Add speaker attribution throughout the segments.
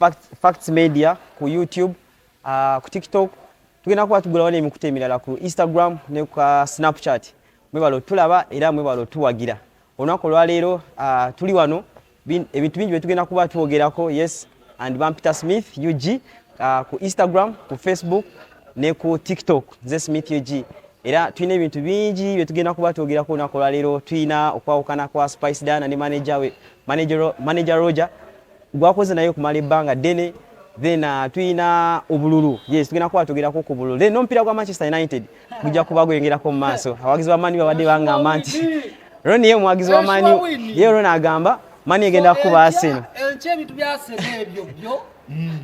Speaker 1: Facts Media ku YouTube, ku TikTok. Tugenda kuba tugulawo n'emikutu emirala ku Instagram ne ku Snapchat. Mwebalo tulaba era mwebalo tuwagira. Olunaku olwaleero tuli wano ebintu bingi bye tugenda kuba twogerako. Yes, and Peter Smith UG ku Instagram, ku Facebook ne ku TikTok nze Smith UG. Era tulina ebintu bingi bye tugenda kuba twogerako olunaku olwaleero. Tulina okwawukana kwa Spice Diana ne manager Roger gwakoze naye kumala ebbanga ddene. Then tulina obululu. Yes, tugenda kuba twogerako ku bululu. Then n'omupiira gwa Manchester United gujja kuba gwengerako mu maaso. Abawagizi ba Mani babadde bangamba nti Ronnie ye muwagizi wa Mani ye Ronnie agamba Mani egenda kuba Arsenal.
Speaker 2: Enche bintu bya Arsenal ebyo byo.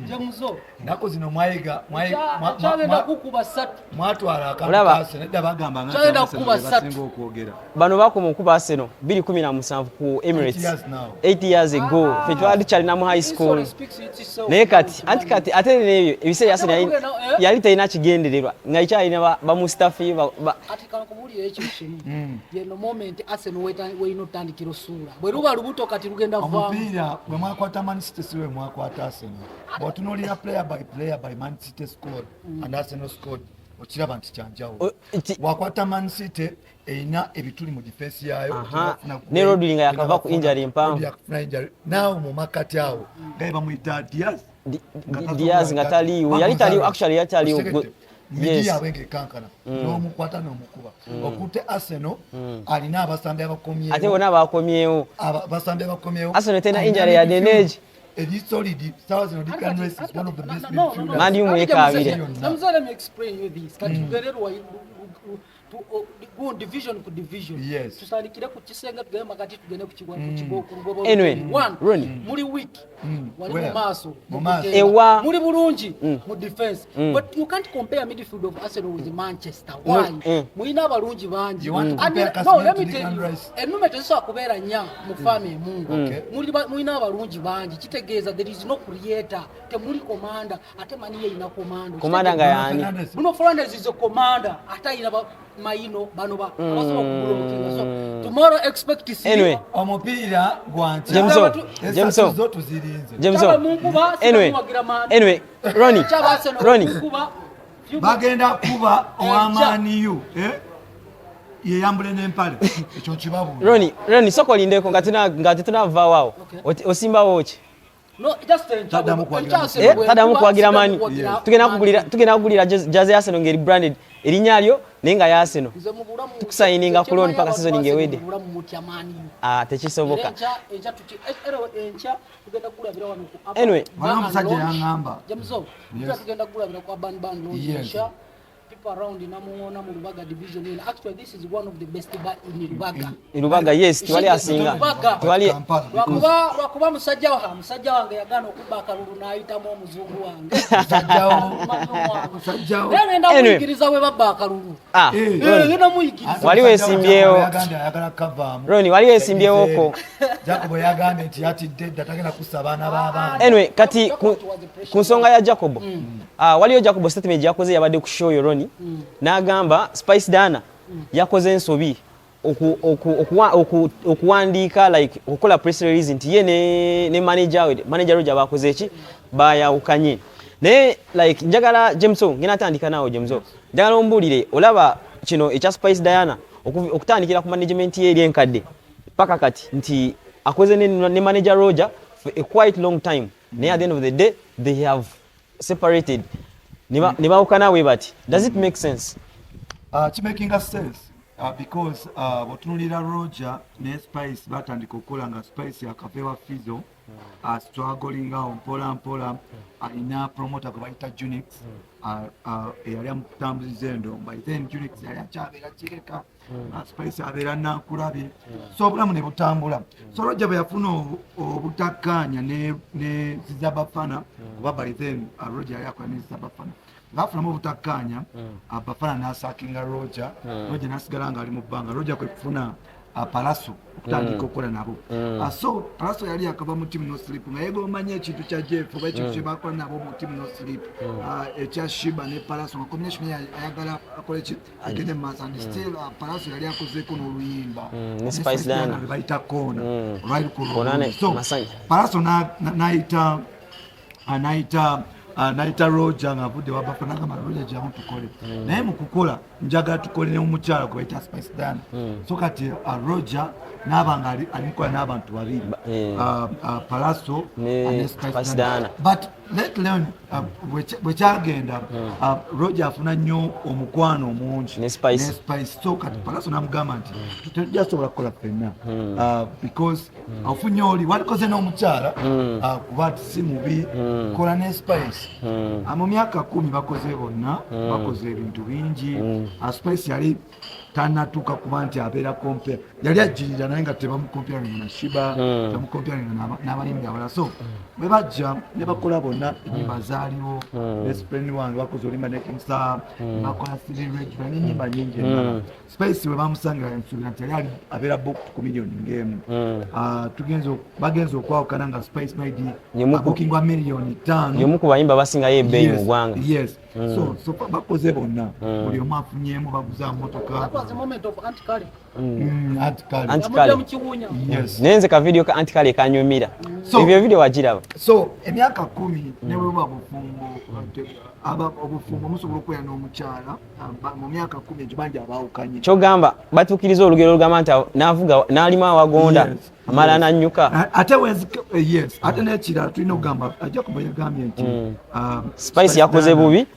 Speaker 2: Jamuzo.
Speaker 3: Nako zino mwayiga
Speaker 2: chagenda kukuba 3.
Speaker 3: Mwatwala akamba Arsenal nedda bagamba nga
Speaker 2: chagenda kukuba 3
Speaker 3: okwogera.
Speaker 1: Bano bakoma okuba Arsenal 2017 ku Emirates 8 years ago. Fe twali chali mu high school. Naye kati antikati ate n'ebyo ebiseera Arsenal yali talina kigendererwa nga ikyalina ba Mustafi
Speaker 2: ati kana kumuli ekyo kimu. Ye no moment Arsenal weyino tandikiro sura. Bwe ruba lubuto kati lugenda vaamu.
Speaker 3: Omupira bwe mwakwata Man City siwe mwakwata Arsenal. But no player by Man City scored and Arsenal scored. Okiraba nti kyanjawo. Wakwata Man City eina ebituli mu defense yayo.
Speaker 1: Ne Rodri nga yakava ku injury mpanvu.
Speaker 3: Now mu makati awo gaiba muita
Speaker 1: Diaz nga taliwo. Yali taliwo actually yali taliwo.
Speaker 3: Yes. Wenge kankana. No mukwata no mukuba. Okute Arsenal alina abasambi abakomyewo.
Speaker 1: Ate wona bakomyewo.
Speaker 3: Abasambi abakomyewo.
Speaker 1: Arsenal tena injury ya Denege.
Speaker 3: It is solid. Thousand Declan Rice is one of the best midfielders.
Speaker 1: Mandi umwekabire.
Speaker 2: Let me explain you this. Kati tugererwa go division ku division.
Speaker 3: Yes.
Speaker 2: Tusalikire ku kisenga tugema kati tugene ku kigo ku rugobo.
Speaker 1: Anyway,
Speaker 2: one muri week. Wali mu maso.
Speaker 1: Ewa
Speaker 2: muri bulungi mu defense. But you can't compare midfield of Arsenal with Manchester. Why? Muina abalungi bangi.
Speaker 3: You want to compare
Speaker 2: no, let me tell you. Enume teso akubera nya mu fami mungu. Muina abalungi bangi. Kitegeeza there is no creator. Temuli commander. Ate mani ye ina commando.
Speaker 1: Commander nga yani.
Speaker 2: Bruno Fernandes is a commander. Ata ina Maino Banoba. So tomorrow expect to see.
Speaker 1: Anyway,
Speaker 3: omupira gwancha.
Speaker 1: Jameson. Anyway, Ronnie.
Speaker 3: Bagenda kuba owamaniyu ye yambule n'empale ekyo kibabu.
Speaker 1: Ronnie soko lindeko ngati tunava wao. Osimba wochi.
Speaker 2: No, just
Speaker 3: tadamu
Speaker 1: kwagira Mani. Tugenda kugulira Jazz Arsenal ngeri branded. Erinyalyo nenga ya Arsenal. Tukusayininga ku loan paka season ngewede. Tekisoboka. Anyway,
Speaker 3: bana musajja yangamba.
Speaker 2: Jameson, tugenda kulabira kwa ban loan. People around in Amuona Murubaga division in. Actually, this is one of the best bar in Rubaga.
Speaker 1: In Rubaga, yes. Twali asinga. Twali.
Speaker 2: Wakuba musajja wange yagana okubaka luluna ayitamu omuzungu wange.
Speaker 3: Musajja.
Speaker 2: Nenda muyigiriza we babaka lulu. Nenda muyigiriza.
Speaker 1: Wali wesimbyewo.
Speaker 3: Yagala kavamu.
Speaker 1: Ronnie, wali wesimbyewo ko.
Speaker 3: Jacob yagambye nti yatidde datagenda kusabana baba.
Speaker 1: Anyway, kati ku nsonga ya Jacob. Waliyo Jacob statement yakoze yabadde ku show yo Ronnie. N'agamba Spice Diana yakoze ensobi okuwandiika like okukola press release nti ye ne manager Roger bakoze ki bayawukanye. Naye like njagala Jameson ngina atandika nawo Jameson. Njagala ombulire olaba kino ekya Spice Diana okutandikira ku management ye eri enkadde paka kati nti akoze ne manager Roger for a quite long time. Naye at the end of the day they have separated. Nibawukana we bati. Does it make sense?
Speaker 3: It's making a sense because watunulira Roger ne Spice batandika okukola nga Spice yakapewa Fizo struggling out mpola alina promoter gwe bayita Junix eyali amutambuliza endo by then Junix yali akyabeera kireka Spice abeera nakulabye so obulamu ne butambula so Roger bwe yafuna obutakkaanya ne Zizabafana kuba by then Roger yali akola ne Zizabafana ngafuna obutakkaanya Bafana n'asakinga Roger n'asigala nga ali mu bbanga Roger kwe kufuna Palaso okutandika okukola nabo so Palaso yali yakava mu team no sleep nga yegomanya ekintu kya Jeff oba ekintu kye bakola nabo mu team no sleep ekya Shiba ne Palaso nga combination ayagala akole ki agende maaso and still Palaso yali akozeeko n'oluyimba
Speaker 1: ne Spice Diana
Speaker 3: bayita kona olwali ku
Speaker 1: Konane
Speaker 3: so Palaso n'ayita anaita Roger ngavudde wabafananga Roger jamu tukole naye mu kukola njagala tukole ne omukyala gwe bayita Spice Diana so kati Roger n'abanga alikola n'abantu babiri Palaso
Speaker 1: ne Spice Diana
Speaker 3: but let learn bwekyagenda Roger afuna nnyo omukwano omungi
Speaker 1: ne Spice
Speaker 3: so kati Palaso n'amugamba nti tetujjasobola kukola ffenna because afunye oli walikoze n'omukyala kuba si mubi kola ne Spice mu myaka 10 bakoze bonna bakoze ebintu bingi Spice yali tanatuuka kuba nti abeera compare yali ajjirira naye nga tebamukompyaringa na Shiba tebamukompyaringa n'abayimbi abalala so bwe bajja ne bakola bonna ennyimba zaaliwo nesipeni wange bakoze olimba ne King Star bakola City Radio n'ennyimba nyingi endala Spice we bamusangira ensuubira nti yali abeera book ku miliyoni ng'emu bagenze okwawukana nga Spice maybe abukingwa miliyoni 5
Speaker 1: y'omu ku bayimba basingayo ebbeeyi mu ggwanga
Speaker 3: so bakoze bonna buli omu afunyemu baguza motoka
Speaker 1: nenze ka video ka Antikale kanyumira ebyo video wagiraba
Speaker 3: so emyaka 10 ne bwe obufumbo musobola okubeera n'omukyala mu myaka 10 ekibanja abaawukanye
Speaker 1: kyogamba batuukiriza olugero olugamba nti n'avuga n'alima awagonda amala ananyuka
Speaker 3: ate ate n'ekirala tulina okugamba ajja kuba yagambye nti
Speaker 1: Spice yakoze bubi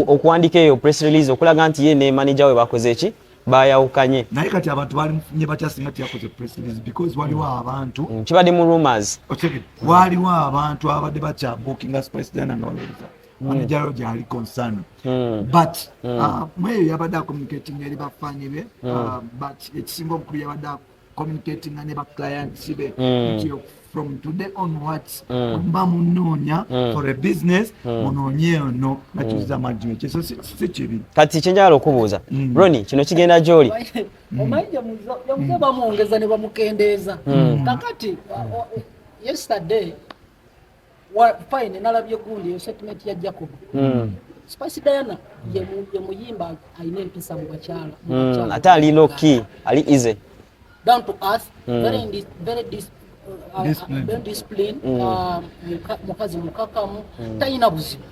Speaker 1: okuwandika eyo press release okulaga nti ye ne manager we bakoze eki bayawukanye
Speaker 3: naye kati abantu balimufunye batya singa tiyakoze press release because waliwo abantu
Speaker 1: kibadde mu rumors
Speaker 3: waliwo abantu abadde bakyabukinga Spice Diana nga balowooza manager we gyali concern but mweyo yabadde communicating eri bafanyi be but ekisinga obukulu yabadde communicating ne ba clients be from today onwards mba munoonya for a business munoonye ono nakiza management so si kibi
Speaker 1: kati kyenjala okubuuza Ronnie kino kigenda gy'oli
Speaker 2: omaija muzo bamuongeza ne bamukendeeza kakati yesterday fine nalabye gundi yo statement ya Jacob Spice Diana ye muyimba ayina empisa mu bakyala
Speaker 1: ate ali low key ali easy
Speaker 2: down to earth very discipline mukazi mukakamu talina buzibu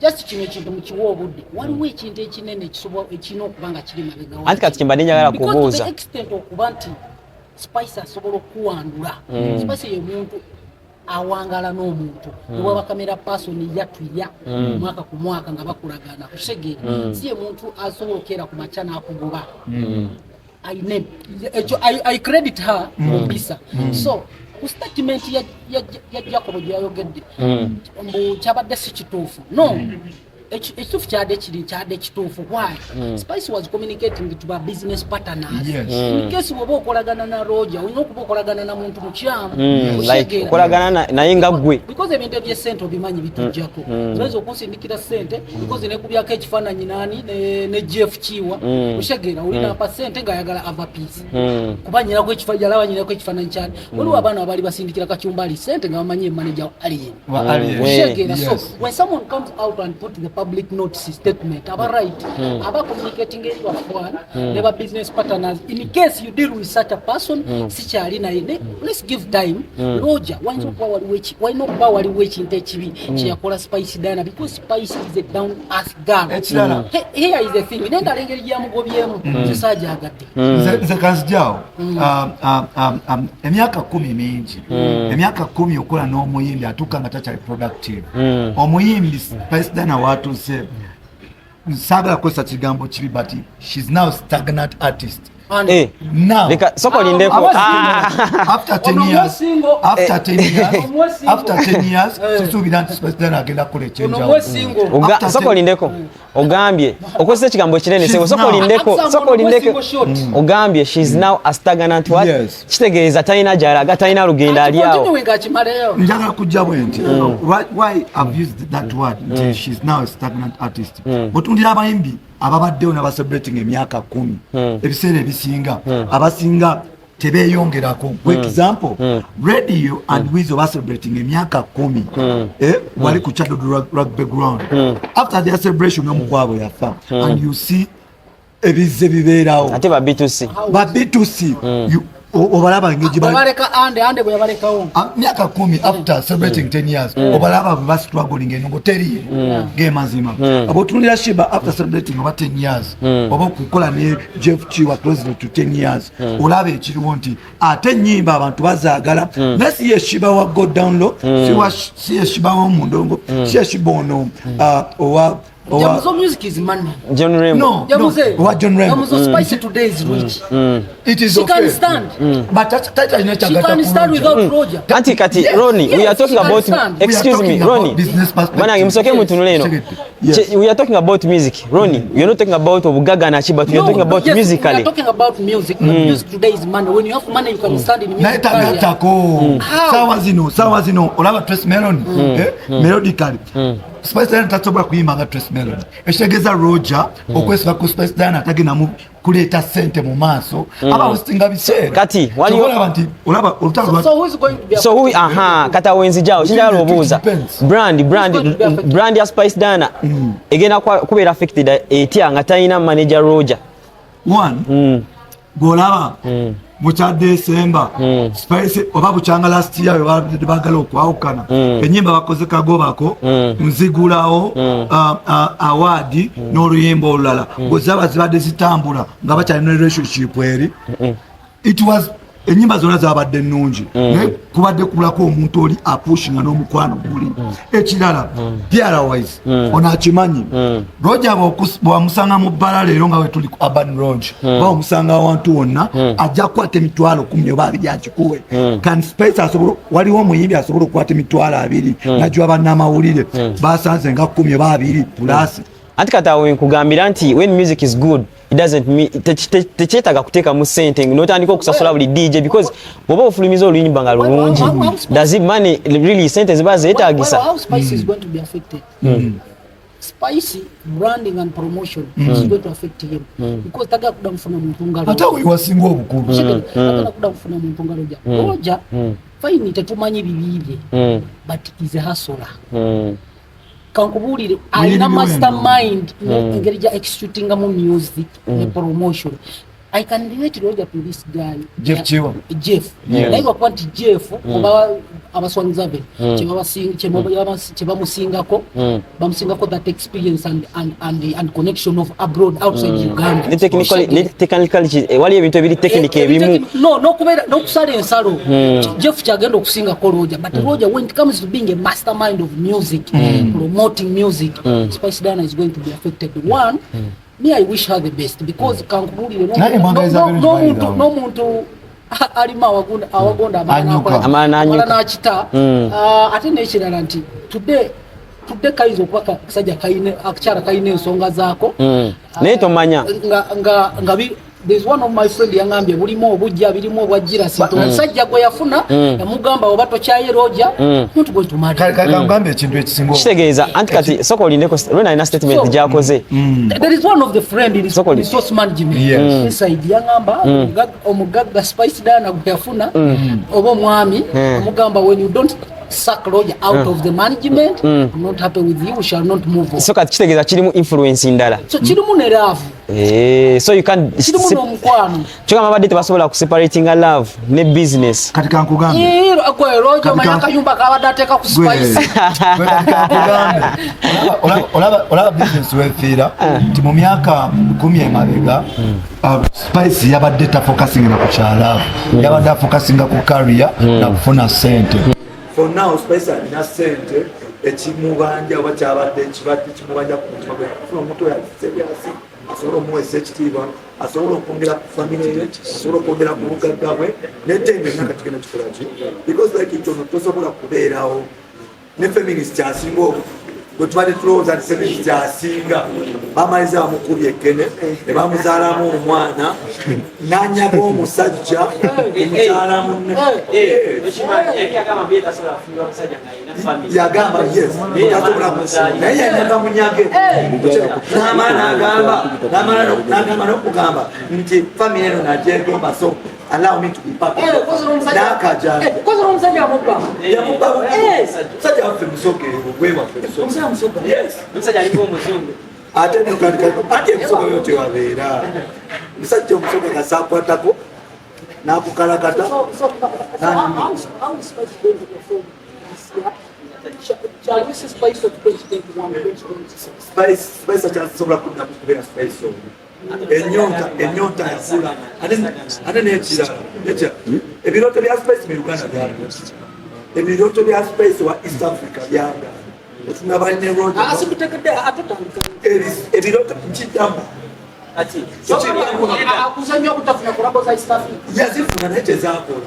Speaker 2: just kino ekintu mukiwa obudde waliwo ekintu ekinene ekina okuba nga kiri mabega
Speaker 1: anti kati kimbadde njagala kubuuza
Speaker 2: extent okuba nti Spice asobola okuwandula Spice ye muntu awangala n'omuntu niwaba kamera person yatuya mwaka ku mwaka nga bakulagana kusegera si ye muntu asobola okera ku machana akugoba I credit her Mbisa. So, ku statement ya Jacob gyayogedde mbu kyabadde si kituufu. No. Ekituufu kyadde kituufu. Why? Spice was communicating to her business partners. In case woba okolagana na Roger, olina okuba okolagana na muntu mukyamu.
Speaker 1: Like okolagana naye nga ggwe.
Speaker 2: Because ebintu eby'essente obimanyi bitujjako. Oyinza okusindikira ssente because nekubyako ekifaananyi nani ne Jeff Kiwa. Oshegera olina pasente ng'ayagala ava piece. Kuba nyinako ekifaananyi kyani. Waliwo abaana abali basindikira kakyumbali ssente nga bamanyi manager aliye. Oshegera. So when someone comes out and put the public notice statement about right about communicating it with one never business partners in case you deal with such a person sichali na ine let's give time Roger why not power which in techibi chiyakola Spice Diana because Spice is a down ass girl here is the thing nenda lengeri ya mugobyemu zisaja agati
Speaker 3: ze kanzijao emyaka 10 mingi emyaka 10 okola n'omuyimbi atuka nga tachali productive omuyimbi Spice Diana watu se sagala kosa kigambo kibi but she's now stagnant artist now
Speaker 1: leka soko lindeko
Speaker 3: after 10 years sisubira nti Spice Diana agenda kule change
Speaker 1: soko lindeko ogambye okozesa ekigambo kinene soko lindeko ogambye she's now a stagnant what kitegeeza talina gyalaga talina lugenda ali awo
Speaker 3: njagala kujja bwenti why I've used that word she's now a stagnant artist botundira abayimbi ababaddewo n'abacelebrating emyaka 10 ebiseera ebisinga abasinga tebeyongerako for example Radio and Weasel were celebrating emyaka 10 wali ku Chado rugby ground after their celebration omukwabo yafa and you see ebize bibeerawo
Speaker 1: ate ba B2C
Speaker 3: obalaba ngejiba
Speaker 2: baleka ande bwe yabalekawo
Speaker 3: myaka 10 after celebrating 10 years obalaba bas struggling ngo teri game mazima abotunira Shiba after celebrating over 10 years oba kukola ne Jeff Chiwa close to 10 years olabe ekiriwo nti ate nyimba abantu bazaagala nasi ye Shiba wa go down low si ye Shiba wa mundongo si ye Shiba ono owa
Speaker 2: Jamuzo music is money.
Speaker 1: John Raymond.
Speaker 3: No, what John Raymond?
Speaker 2: Jamuzo spicy today is rich.
Speaker 3: It is
Speaker 2: she
Speaker 3: okay.
Speaker 2: Can stand.
Speaker 3: But that's
Speaker 2: she can stand without Roger.
Speaker 1: Kati,
Speaker 2: yes,
Speaker 1: Ronnie,
Speaker 2: yes,
Speaker 1: we are talking about, excuse me, Ronnie. Manang, imsoke mutunuleno. We are talking about music. Ronnie, we are not talking about Obugaga and Achi, but we are talking about musically.
Speaker 2: We are talking about music. Music today is money. When you have money, you can stand in music.
Speaker 3: Sawa zino, olaba Trace Melon, melodically. Spice Diana tatoba kuyimanga Trace Melon. Eshegeza Roger, okwesiba ku Spice Diana tagina mu kuleta sente mu maso. Aba ustinga bisera.
Speaker 1: Kati, wali
Speaker 3: olaba olutalo.
Speaker 2: So who is going to be
Speaker 1: So who kata wenzi jao chinja lobuza. Brand ya Spice Diana. Egena kubeera affected etia nga taina manager Roger.
Speaker 3: One. Golaba. Mucha December Spice oba buchanga last year bagala okwawukana enyimba bakoze kagobako nzigulawo award n'oluyimba olulala bozaba zibadde zitambula nga bakyali ne relationship eri it was enyimba zonna zabadde nnungi naye kubadde kulako omuntu oli apushinga n'omukwano guli ekirala otherwise onakimanyi Roger bwamusanga mu bbala leero nga wetuli ku Urban Lodge bamusanga awantu wonna ajja kukwata emitwalo 10 oba 2 akikuwe kan Spice asobola waliwo omuyimbi asobola okukwata emitwalo 2 najwa bannamawulire basanze nga 10 oba 2 plus
Speaker 1: anti kata wenkugambira nti when music is good it doesn't mean techetaga kuteka mu sente notandika okusasula buli DJ because boba ofulumiza oluyimba nga lulungi does it money really sente ziba zetagisa
Speaker 2: how Spice is going to be affected Spicy branding and promotion is going to affect him because taga kuda mfuna muntu ngalo
Speaker 3: hata wasinga obukulu
Speaker 2: taga kuda mfuna muntu ngalo Roger fine tetumanyi bibibye but is a hustler kankubulire alina mastermind engeri ja executing mu music promotion I can relate Roger to this guy
Speaker 3: Jeff Chiwa
Speaker 2: naye wakwanti Jeff oba abaswangiza be chebamusingako bamusingako that experience and connection of abroad outside Uganda
Speaker 1: technically wali ebintu ebiri technique ebimu
Speaker 2: no kubera no kusala ensalo Jeff kyagenda okusinga ko Roger but Roger when it comes to being a mastermind of music promoting music Spice Diana is going to be affected one me I wish her the best because kankubulire no muntu alima awagonda amana nakita ate nekirala nti today kaizo kwaka kisajja kaine akchara kaine ensonga zaako
Speaker 1: naye tomanya
Speaker 2: nga there's one of my friend yangambye bulimo obujja birimo obwajira sito musajja gwe yafuna yamugamba obato kyaye Roger muntu gwe tumali
Speaker 3: kagambe ekintu ekisingo
Speaker 1: kitegeeza anti kati soko lindeko Rona ina statement jakoze
Speaker 2: there is one of the friend in resource management inside yangamba omugagga Spice Diana gwe yafuna obo mwami amugamba when you don't sack Roger out of the management I'm not happy with you we shall not move on
Speaker 1: so kati kitegeeza kirimu influence ndala
Speaker 2: so kirimu ne love
Speaker 1: so you can
Speaker 2: kirimu n'omukwano
Speaker 1: kyokka mabadde tebasobola ku separating a love ne business
Speaker 3: kati kankugambe
Speaker 2: akwe Roger manya kayumba kabadde ateeka ku Spice
Speaker 3: olaba business wefiira nti mu myaka 10 emabega Spice yabadde focusing na kukyala yabadde focusing ku career na kufuna sente for now Spice alina sente ekimubanja oba kyabadde ekibadde kimubanja ku mutima gwe kufuna omuntu yasebyasi asobola omuweesa ekitiibwa asobola okwongera ku famire ye asobola okwongera ku bugagga bwe netembe emyaka kigenda kikolaki because like ekyono tosobola kubeerawo ne feminist kyasinga obwo bwe tubadde tulowooza nti feminist kyasinga bamaliza bamukubye ekkene ne bamuzaalamu omwana n'anyaga omusajja omuzaala munne yagamba yes tasobola naye yanyaga munyage n'agamba n'okugamba nti famire eno nagyegomba so allow me to be part of it n'akaja musajja waffe musoke ogwe waffe musajja aliko omuzungu ate ate emusoka yo tewabeera musajja omusoka gasakwatako nakukalakata Spice akyasobola kudda kubeera Spice ennyonta yakula ate n'ekirala ebirooto bya Spice mu Uganda byaliwo ebirooto bya Spice wa East Africa byanga tunaba ne Roger ebirooto nkiddamu yazifuna naye tezakola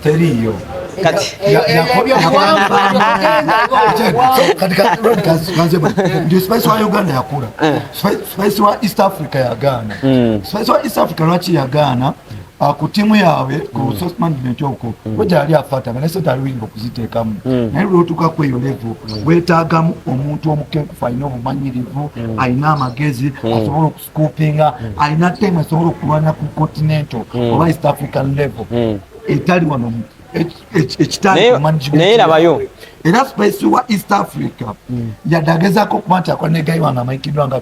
Speaker 3: teriyo ndio Spice wa Uganda yakula Spice wa East Africa yagaana Spice wa East Africa lwaki yagaana ku timu yaabwe ku source management yoko wajja ali afata nese taliwingo kuziteekamu naye lwotuka kweyo level wetaagamu omuntu omukeku faina obumanyirivu alina amagezi asobola okuscoopinga alina time asobola okulwana ku continental oba East African level etali wano ekitali
Speaker 1: naye labayo
Speaker 3: era Spice wa East Africa yadagezako kuba nti akonegayi wano amayikiddwa nga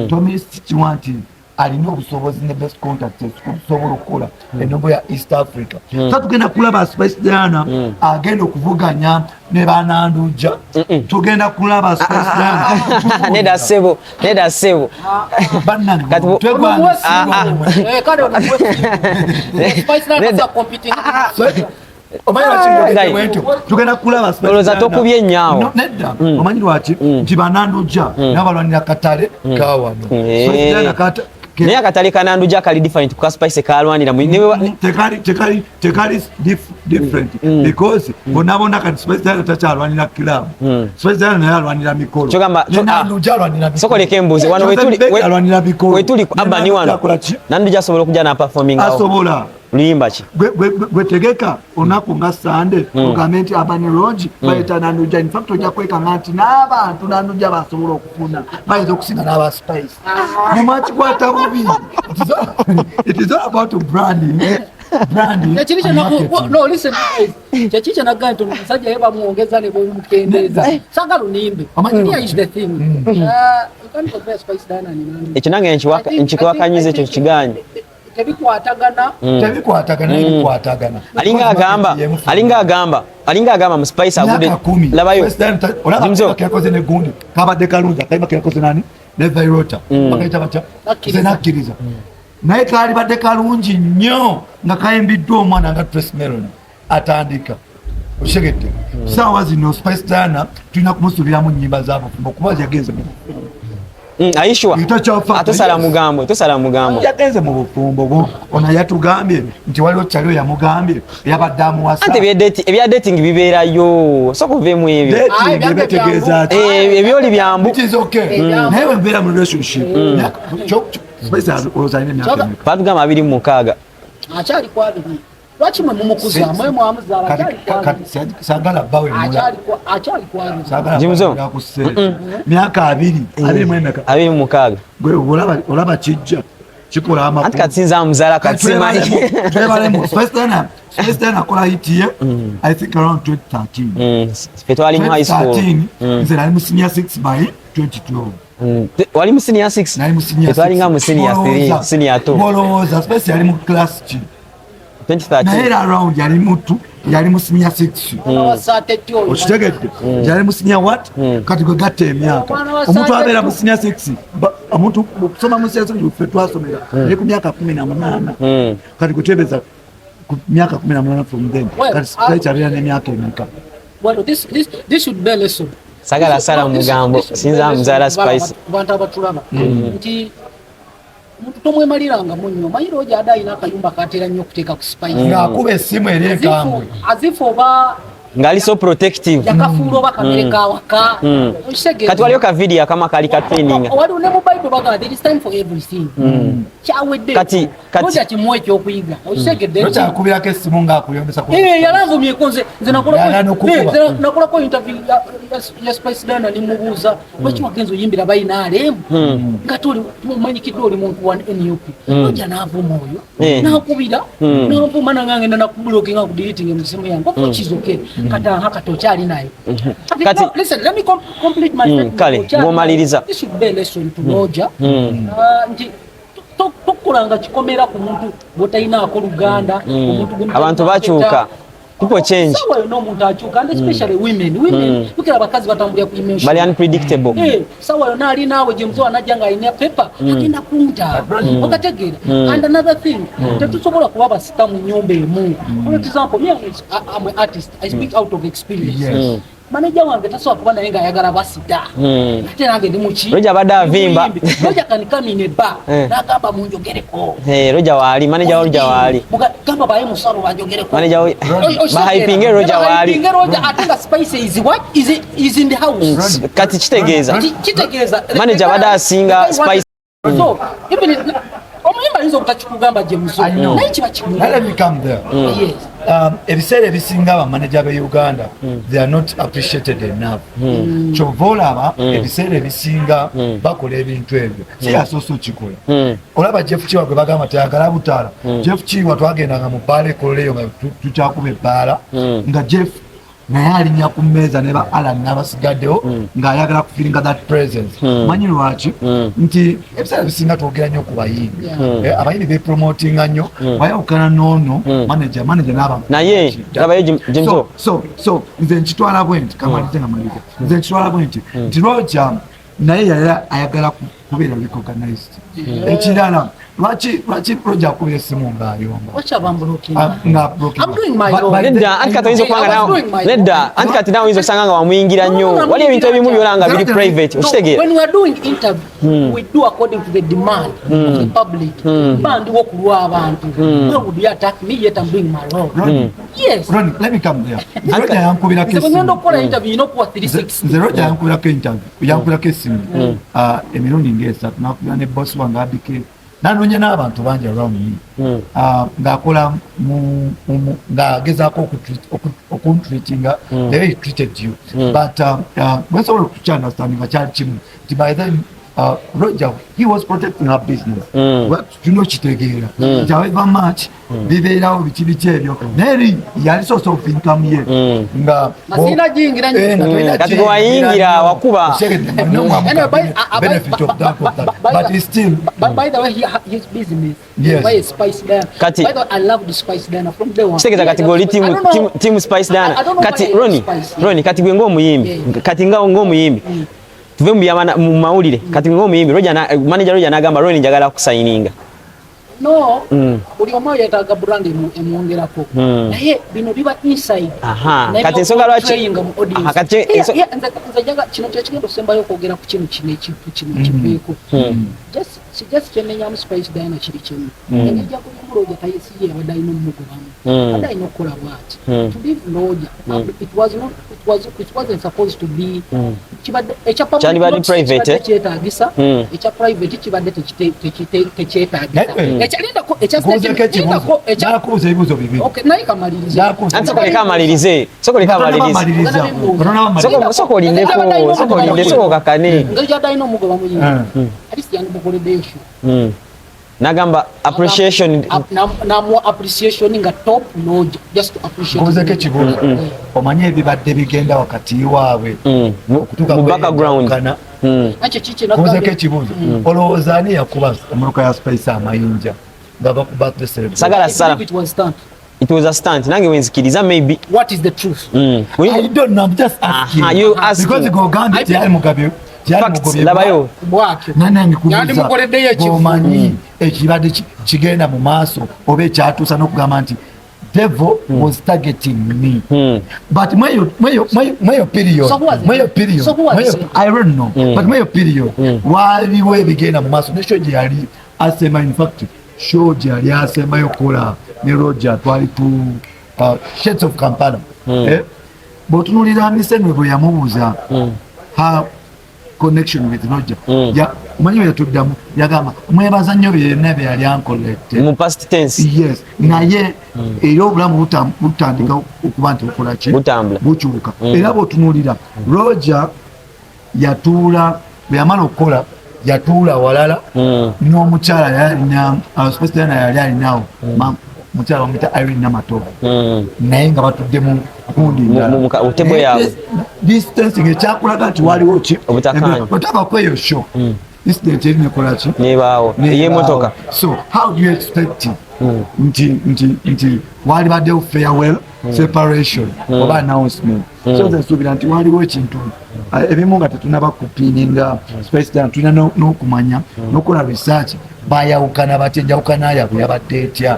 Speaker 3: Tommy Stichiwanti alina obusobozi ne best contact okusobola okukola ennobo ya East Africa sa tugenda kulaba Spice Diana agenda okuvuganya ne bananduja tugenda kulaba Spice Diana
Speaker 1: neda sebo
Speaker 3: tugenda kulaba
Speaker 1: tokubye nnyawo
Speaker 3: nedda omanyi lwaki nti bananduja n'abalwanira katale kawano
Speaker 1: naye akatale kananduja kali different ku Spice kalwanira
Speaker 3: tekali different because bonabona kati Spice Diana takyalwanira club Spice Diana naye alwanira mikolo nanduja alwanira
Speaker 1: sokoleka embuzi wano wetuli abani wano nanduja asobola okujja na performing
Speaker 3: asobola
Speaker 1: luyimba ki
Speaker 3: gwetegeka onaku nga Sande ogambe nti Abani Lodge bayita nanduja in fact ojja kwekanga nti n'abantu nanduja basobola okufuna bayinza okusinga n'aba Spice mumakikwata bubi it is all about branding
Speaker 2: kyekiikyo nagamba nti omusajja ye bamuwongeza ne bwemukendeeza sanga lunimbe
Speaker 1: ekyo nange nkiwakanyiza ekyo kiganyi
Speaker 2: tebikwatagana
Speaker 1: alinga agamba mu Spice agudde labayo
Speaker 3: yakoze ne gundi kabadde kalungi akayimba keyakoze nani ne Vairota bakaita batya zenakkiriza naye kaali badde kalungi nnyo nga kayimbiddwa omwana nga Trace Melon atandika oshegedde saawa zino Spice Diana tulina kumusuubiramu nnyimba zaabufumbo kuba yagenze
Speaker 1: aishwa atosala mugambo
Speaker 3: yagenze mu bufumbo bwo ona yatugambye nti waliwo kyaliyo yamugambye yabadde amuwasa
Speaker 1: ate ebya dating bibeerayo so kuveemu ebyo ebyoli byambu
Speaker 3: naye wembeera mu relationship Spice olozalina emyaka
Speaker 1: batugamba 26
Speaker 2: akyali ku 2 lwaki mwe mumukuza mwe mwamuzaala
Speaker 3: sagala bawe
Speaker 2: akyali ku 2
Speaker 1: Jimzo
Speaker 3: myaka
Speaker 1: 26
Speaker 3: gwe olaba kijja kikola amakulu
Speaker 1: anti katsinza muzaala katsima
Speaker 3: Spice Diana akola hit ye I think around 2013
Speaker 1: twali mu high school
Speaker 3: nze nali mu senior 6 by 2012
Speaker 1: wali mu senior 6 twalinga mu senior 3 senior 2
Speaker 3: bolowooza Spice yali mu class ki
Speaker 1: 2013
Speaker 3: naye around yali mu senior 6 okitegedde yali mu senior what kati gwe gatta emyaka omuntu abeera mu senior 6 omuntu okusoma mu senior 6 ffe twasomera naye ku myaka 18 kati kutebeza ku myaka 18 from then kati Spice abeera n'emyaka emeka
Speaker 2: this should be a lesson
Speaker 1: sagala sala mugambo sinza muzaala Spice
Speaker 2: bantu abatulaba nti omuntu tomwemaliranga munnyo mayiro oja adayina akayumba katera nnyo okuteeka ku Spice
Speaker 3: ng'akuba essimu eri enkambwe
Speaker 2: azifu oba
Speaker 1: ngali so protective
Speaker 2: yakafuula oba kamere kawaka
Speaker 1: kati waliyo ka video akama kali ka training
Speaker 2: waliwo ne mu Bible bagamba there is time for everything kyawedde
Speaker 1: kati
Speaker 2: oja kimu ekyokuyiga okitegedde
Speaker 3: okyakubirako essimu ng'akuyondesa
Speaker 2: yalanvumyeko nze nakolako interview ya Spice Diana nimubuuza lwaki wagenza oyimbira bayinaaleemu nga omanyikiddwa oli muntu wa NUP oja naavuma oyo nakubira navuma nangangenda nakubuloki nga kudilitinga mu simu yange okizoke kata tokyali nayo listen let me complete my statement
Speaker 1: kale ngomaliriza
Speaker 2: this should be a lesson to Roger nti kikolanga kikomera ku muntu bw'otalinaako Luganda
Speaker 1: abantu bakyuka people change
Speaker 2: sawa n'omuntu akyuka and especially women tukira abakazi batambulira ku image
Speaker 1: bali unpredictable
Speaker 2: sawa naali naawe gye muzo anajja nga alina pepa agenda kunta okategeera and another thing tetusobola kuba basita mu nyumba emu for example me I'm an artist I speak out of experience manager wange tasobola kuba naye nga ayagala basita ate nange ndi muki
Speaker 1: Roja bada avimba
Speaker 2: Roja kanikamine ba n'agamba munjogereko
Speaker 1: Roja wali manager Roja wali
Speaker 2: gamba baye musalo banjogereko
Speaker 1: manager bahypinge Roja wali
Speaker 2: Roja atenga spice is what is in the house
Speaker 1: kati kitegeeza manager bada asinga spice
Speaker 2: so even omuyimba yinza obutakikugamba gye muzo naye kiba kimulala.
Speaker 3: Let me come there.
Speaker 2: Yes.
Speaker 3: Ebiseera ebisinga abamanager b'e Uganda they are not appreciated enough. Kyova olaba ebiseera ebisinga bakola ebintu ebyo si asoso kikola. Olaba Jeff Chiwa gwe bagamba tayagala butaala. Jeff Chiwa twagendanga mu bbaala ekoleyo nga tukyakuba ebbaala nga Jeff naye alinya ku mmeeza ne ba Alan n'abasigaddewo ng'ayagala kufiringa that presence. Manyi lwaki nti ebiseera bisinga twogera nnyo ku bayimbi abayimbi bepromotinga nnyo wayawukana n'ono manager n'aba
Speaker 1: naye labayo Jimzo
Speaker 3: so nze nkitwala bwe nti kamalize nga malize nze nkitwala bwe nti Roger naye ayagala kubeera recognized. Ekirala lwaki Roger akubira essimu ng'ayomba
Speaker 2: I'm doing my own.
Speaker 1: nedda anti kati oyinza okwanga nawe nedda anti kati nawe oyinza osanga nga wamuyingira nnyo wali ebintu ebimu byolanga biri private okitegeera.
Speaker 2: When we are doing interview we do according to the demand of the public bandiwo kulwa abantu why would you attack me yet I'm doing my role. Yes
Speaker 3: Ronnie, let me come there. Roger yankubirako
Speaker 2: essimu ngenda okukola interview inokuwa 360
Speaker 3: nze Roger yankubirako essimu emirundi ng'esatu nakubira ne boss wange abike nanoonya n'abantu bangi around me ng'akola ng'agezaako okuntreatinga the way he treated you but bwesobola okukyandastandinga kyali kimu nti by then Roger, he was protecting her business. Tuno kitegeera nti however much bibeerawo biki ebyo naye yali source of income ye nga
Speaker 2: masina jingira nnyo
Speaker 1: kati gwayingira wakuba
Speaker 3: benefit of that but he still
Speaker 2: by the way his business
Speaker 3: Yes.
Speaker 2: By Spice Diana
Speaker 1: Kati-
Speaker 2: by the way I love the Spice Diana from day one
Speaker 1: kitegeeza kati goli team Spice Diana
Speaker 2: I don't know
Speaker 1: kati
Speaker 2: why
Speaker 1: Ronnie
Speaker 2: Spice,
Speaker 1: Ronnie kati gwe ng'omuyimbi kati ng'omuyimbi tuve mu mawulire kati ng'omuyimbi manager Roger n'agamba Ronnie njagala kusayininga
Speaker 2: no buli omu yeetaaga brand emwongerako naye bino biba inside
Speaker 1: kati ensonga lwaki
Speaker 2: nze jaga kino kyekigenda osembayo okwogera ku kino ekintu kino kiveeko just kyenenyamu Spice Diana kiri kimu engejja kulimu Roger tayesiye abadde alina omugobamu adde alina okukola bwati to leave Roger it wasn't supposed to be kibadde
Speaker 1: Kyandibadde private,
Speaker 2: kyetaagisa ekya private kibadde tekyetaagisa
Speaker 3: nakubuuza ebibuuzo bibiri
Speaker 2: naye kamalirize
Speaker 1: anti sokoleka amalirize soko olindeko soko kakane
Speaker 2: ngeri gyadde alina omugoba muyingi atleast yandimukoleddeyo show
Speaker 1: nagamba appreciation
Speaker 2: namuwa appreciation nga top Roger just to appreciate
Speaker 3: kubuuzeko ekibuuzo omanye ebibadde bigenda wakati waabwe okutuuka
Speaker 1: mu background
Speaker 2: nakyo kiki
Speaker 3: kubuuzeko ekibuuzo olowooza ani yakuba emmotoka ya Spice amayinja nga bakuba
Speaker 1: sagala sala it was a stunt nange wenzikiriza maybe
Speaker 2: what is the truth
Speaker 3: I don't know I'm just asking
Speaker 1: you asking
Speaker 3: because gogambye tyali mugabye
Speaker 1: facts labayo
Speaker 2: bwakyo
Speaker 3: nanange
Speaker 2: yandimukoleddeyo ekifu
Speaker 3: omanyi ekibadde kigenda mu maaso oba ekyatuusa n'okugamba nti devil was targeting me but mweyo period I don't know but mweyo period waliwo ebigenda mu maaso nesho gye yali asema in fact show gye yali asembayo okukola ne Roger twali tu Shades of Kampala bw'otunuulira Amiseno bwe yamubuuza connection with Roger manyi yatuddamu yagamba mwebaza nnyo byonna bye yali ankolette
Speaker 1: mu past tense
Speaker 3: yes naye era obulamu butandika okuba nti bukola ki bukyuka era bw'otunuulira Roger yatuula bwe yamala okukola yatuula walala n'omukyala yalina Spice Diana yali alinawo mukyala bamuyita Irene Namatovu naye nga batudde mu gundi
Speaker 1: tebo yaabwe
Speaker 3: distancing ekyakulaga nti waliwo ki
Speaker 1: obutakanya
Speaker 3: otaka kweyo show incident eri nekola ki
Speaker 1: nebaawo ey'emmotoka.
Speaker 3: So how do you expect nti walibaddewo farewell separation oba announcement so nze nsuubira nti waliwo ekintu ebimu nga tetunaba kupiininga Spice Diana tulina n'okumanya n'okola research bayawukana batya enjawukana yabwe yabadde etya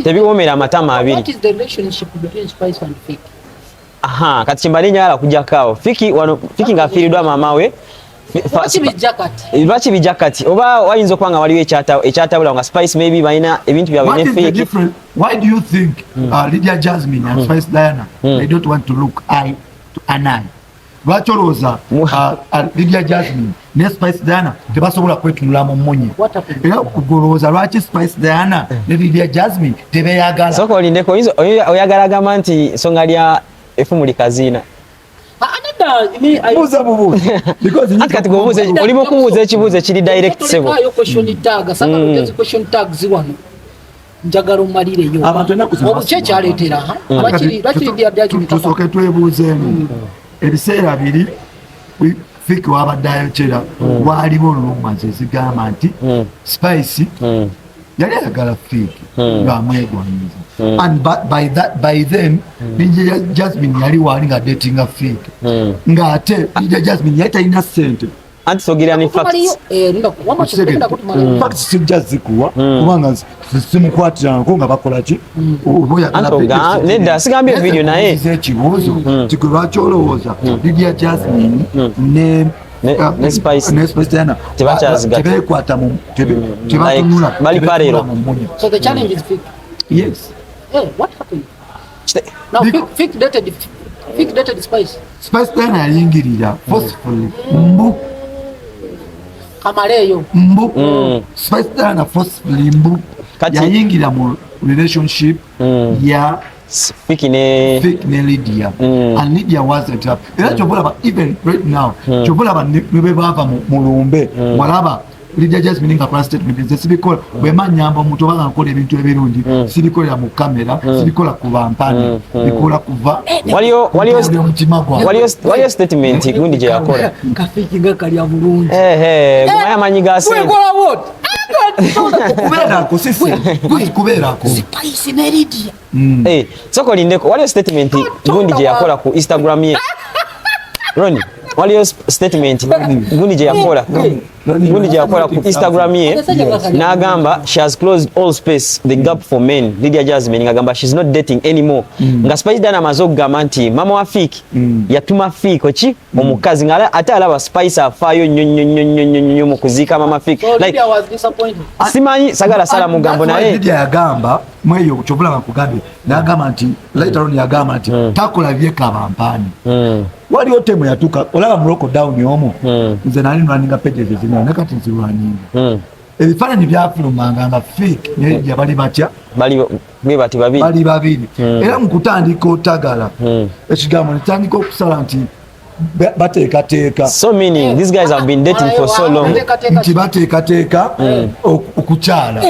Speaker 1: tebiwoomera amatama abiri.
Speaker 2: What is the relationship between Spice and Fiki?
Speaker 1: Aha, kati kyembadde njagala kujjakaawo Fiki ng'afiiriddwa maama we lwaki bijja kati oba wayinza okuba nga waliwo ekyatabula nga Spice maybe balina ebintu byabwe ne Fiki.
Speaker 3: Why do you think Lydia Jasmine and Spice Diana they don't want to look eye to an eye? Lwaki olowooza Lydia Jasmine ne Spice Diana tebasobola kwetunula mu mmunye era ogolowooza lwaki Spice Diana ne Lydia Jasmine tebeyagala?
Speaker 1: Sooka olindeko oyagala agamba nti nsonga lya effumu likaziina.
Speaker 3: Buuza bubuuza
Speaker 1: kati oli mukubuuza ekibuuzo ekiri direct sebo.
Speaker 2: Question tags wano njagala omalireyo obukyekyaletera
Speaker 3: tusooke twebuuzeemu ebiseera biri Fiki wabadde ayokera waaliwo rumors ezigamba nti Spice yali ayagala Fiki ng'amwegwanyiza and by then Lydia Jasmine yali waali nga datinga Fiki ng'ate Lydia Jasmine yali talina ssente
Speaker 1: anti sogerera ne facts
Speaker 3: sijja zikuwa kubanga simukwatirako nga bakola ki
Speaker 1: nedda sigambye video naye
Speaker 3: ekibuuzo tikwe lwaki olowooza Lydia Jasmine ne
Speaker 1: Spice
Speaker 3: Diana tebekwata tebatunula
Speaker 1: bali parero.
Speaker 2: So the challenge is Fiki.
Speaker 3: Yes.
Speaker 2: Hey, what happened? Now Fiki dated Spice.
Speaker 3: Spice Diana yayingirira forcefully mbu
Speaker 2: Kamareyo
Speaker 3: mbu Spice Diana forcefully mbu yayingira mu relationship ya
Speaker 1: Fiki ne
Speaker 3: Lydia and Lydia wasn't up. Era chobola even right now chobola ne bava mu lumbe walaba Lydia Jasmine nga kwa statement nze sibikola bwema nyamba omuntu oba akola ebintu ebirungi sibikolera mu kamera sibikola ku bampani bikola kuva
Speaker 1: waliyo statement gundi gye yakola
Speaker 2: Fiki nga kalya bulungi
Speaker 1: gumaya amanyi ga sente
Speaker 3: kubeerako sisi kubeerako
Speaker 2: Spice ne Lydia
Speaker 1: soko olindeko waliyo statement gundi gye yakola ku Instagram ye Ronnie waliyo statement gundi gye yakola ku Instagram ye n'agamba she has closed all space the gap for men. Lydia Jasmine ngagamba she's not dating anymore nga Spice Diana amaze okugamba nti mama wa Fiki yatuma Fiki ki omukazi nga ate alaba Spice afaayo nnyo mu kuziika mama Fiki simanyi sagala sala mugambo naye
Speaker 3: Lydia yagamba mweyo kyobulaba nkugambye n'agamba nti later on yagamba nti takola byeka bampani waliwo temu yatuka olaba mu lockdown omu nze nali nwaninga pages ezino nekati nzirwaninga ebifaananyi byafulumanga nga Fiki ne Lydia bali batya bali babiri era mu kutandika otagala ekigambo netandika okusala nti bateekateeka
Speaker 1: so meaning these guys have been dating for so long
Speaker 3: nti bateekateeka okukyala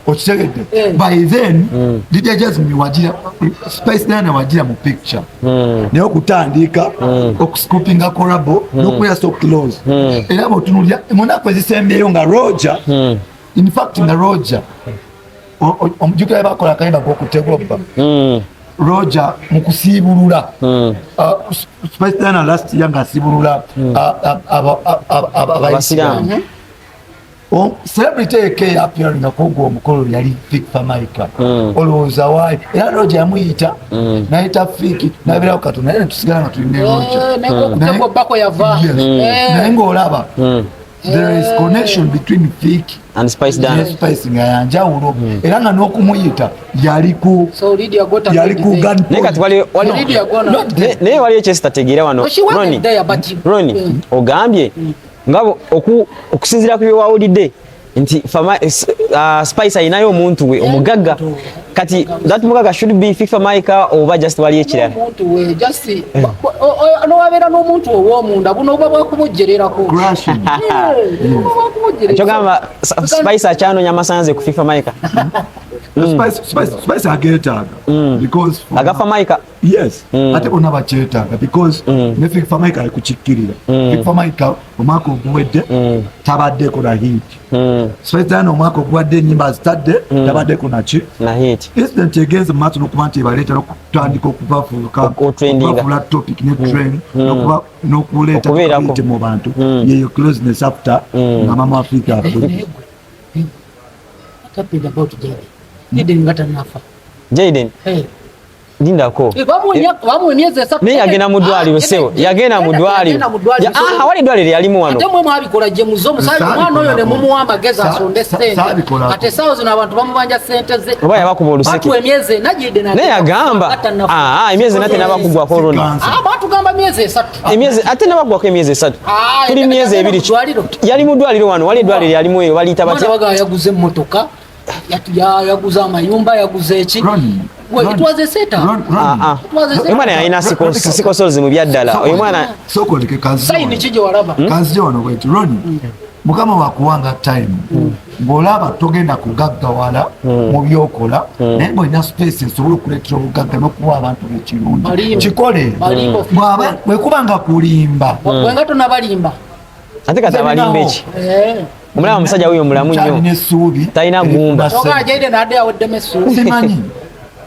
Speaker 3: okitegedde by then Lydia Jasmine wagira Spice Diana wagira mu picture naye okutandika okuscoopinga korabo n'okulya so close era bw'otunulira munaku ezisembyeyo nga Roger in fact nga Roger omujjukira bakola akayimba k'okutegobba Roger mukusiibulula Spice Diana last year ng'asiibulula abaisiramu celebrity eke appearing akogwa omukolo yali Fiki Famaica olowooza waayi era Roger yamuyita nayita Fiki nabirawo katonda naye netusigala nga tulina naye ng'olaba there is connection between Fiki
Speaker 1: and Spice Diana
Speaker 3: Spice nga yanjawulo era nga n'okumuyita yali ku
Speaker 1: naye waliyo kyesitategeera wano Ronnie ogambye ngabo okusinziira ku byewawulidde nti Spice alinayo omuntu we omugagga kati that mugagga should be Fiki Famaica oba just wali ekirala
Speaker 2: nowabeera n'omuntu ow'omunda buno oba bwakubujjererako
Speaker 1: kyogamba Spice akyanonya amasanze ku Fiki Famaica
Speaker 3: Spice ageetaaga because
Speaker 1: agafa maika
Speaker 3: yes ate bonna bakyetaaga because ne Fifa Mike ali kukikkirira Fifa Mike omwaka oguwedde tabaddeko na hit Spice Diana omwaka oguwadde ennyimba zitadde tabaddeko naki
Speaker 1: na hit
Speaker 3: incident egenze mu maaso n'okuba nti ebaleeta n'okutandika okubafuula topic ne trend n'okuleeta community mu bantu yeyo closeness after nga mama Africa
Speaker 2: Talking about Jaden ngata nafa.
Speaker 1: Jaden. Lindako.
Speaker 2: Bamu emyezi esatu.
Speaker 1: Ne yagenda mu ddwaliro sewo. Yagenda mu ddwaliro. Wali ddwaliro yalimu wano.
Speaker 2: Ate mwe mwabikola gye muzo musajja mwana oyo ne mumuwamba geza asonde ssente. Ate sawo zino abantu bamubanja ssente ze.
Speaker 1: Oba yabakuba oluseke.
Speaker 2: Batu emyezi na Jaden ate.
Speaker 1: Ne yagamba. Emyezi nate nabakugwa ko Ronnie.
Speaker 2: Batu gamba emyezi esatu.
Speaker 1: Emyezi ate nabakugwa ko emyezi esatu. Tuli myezi ebiri. Yali mu ddwaliro wano. Wali ddwaliro yalimu eyo wali tabati.
Speaker 2: Mwana waga yaguze mmotoka. Yaguze amayumba yaguze eki. It was a setup.
Speaker 1: Omwana yalina sikosozi mu byaddala. Oyo mwana
Speaker 3: sokoleke kazi.
Speaker 2: Saini kije walaba.
Speaker 3: Kazi wano kwetu Ronnie. Mukama wakuwanga time. Ngolaba togenda kugaggawala mu byokola naye bw'olina space esobola okuleetera obugagga n'okuwa abantu ekirungi. Kikole. Bwe kubanga kulimba.
Speaker 2: Bwenga tonabalimba.
Speaker 1: Ate kata balimba eki. Omulaba omusajja wuyo mulamu nnyo. Talina gumba.
Speaker 2: Toga Jaden ade awedde mesu.
Speaker 3: Simanyi.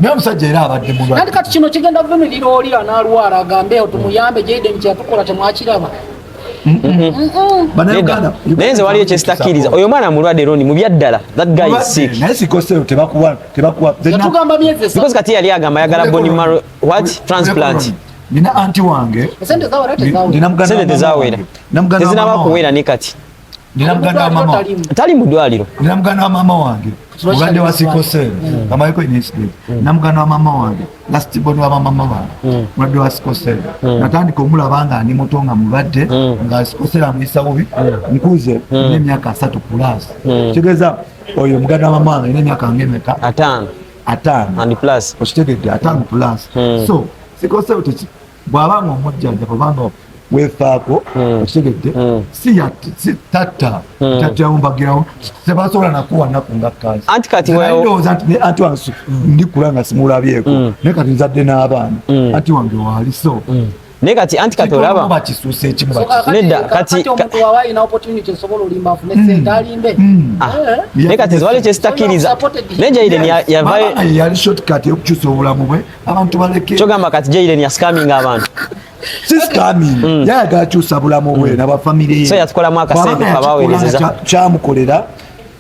Speaker 3: Naye omusajja era abadde mulwadde.
Speaker 2: Nandi kati kino kigenda vumirira oli analwala agambe tumuyambe Jaden kyatukola temwakiraba.
Speaker 1: Naye nze waliyo kyesitakiriza. Oyo mwana mulwadde Ronnie mu byaddala. That guy is sick.
Speaker 3: Naye sikoseo tebakuwa.
Speaker 2: Yatugamba myezi esatu.
Speaker 1: Because kati yali agamba ayagala bone marrow transplant.
Speaker 3: Nina anti wange.
Speaker 2: Sente zawera tezawe.
Speaker 1: Sente zawera. Tezinaba kuwera ne kati.
Speaker 3: Nina muganda wa mama.
Speaker 1: Tali mu ddwaliro.
Speaker 3: Nina muganda wa mama wange. Mulwadde wa sikoseo. Kama yuko incident. Nina muganda wa mama wange. Last born wa mama wange. Mulwadde wa sikoseo. Natandika omulaba nga ani muto nga mulwadde nga sikoseo amuyisa bubi. Nkuze n'emyaka 3 plus. Kigeza oyo muganda wa mama wange n'emyaka ngemeka 5
Speaker 1: and plus.
Speaker 3: Okitegedde 5 plus. So sikoseo bw'abanga omujjanja bw'abanga wefaako okitegedde si tata yawumbagirawo tebasobola nakuwa nnaku nga kazi
Speaker 1: anti kati
Speaker 3: ndowooza nti ne anti wange ndikula nga simulabyeko naye kati nzadde n'abaana anti wange waali so
Speaker 1: naye kati anti kati olaba
Speaker 3: bakisuusa ekimu
Speaker 1: nedda kati
Speaker 2: omuntu wawa alina opportunity esobola olimba afune ssente alimbe
Speaker 1: naye kati waliyo kyesitakiriza naye Jaden yavayo
Speaker 3: yali shortcut y'okukyusa obulamu bwe abantu baleke
Speaker 1: kyogamba kati Jaden yascaminga abantu
Speaker 3: siscamming yayagala akyusa bulamu bwe n'abafamire ye
Speaker 1: so yatukolamu akasente kabaweerezeza
Speaker 3: kyamukolera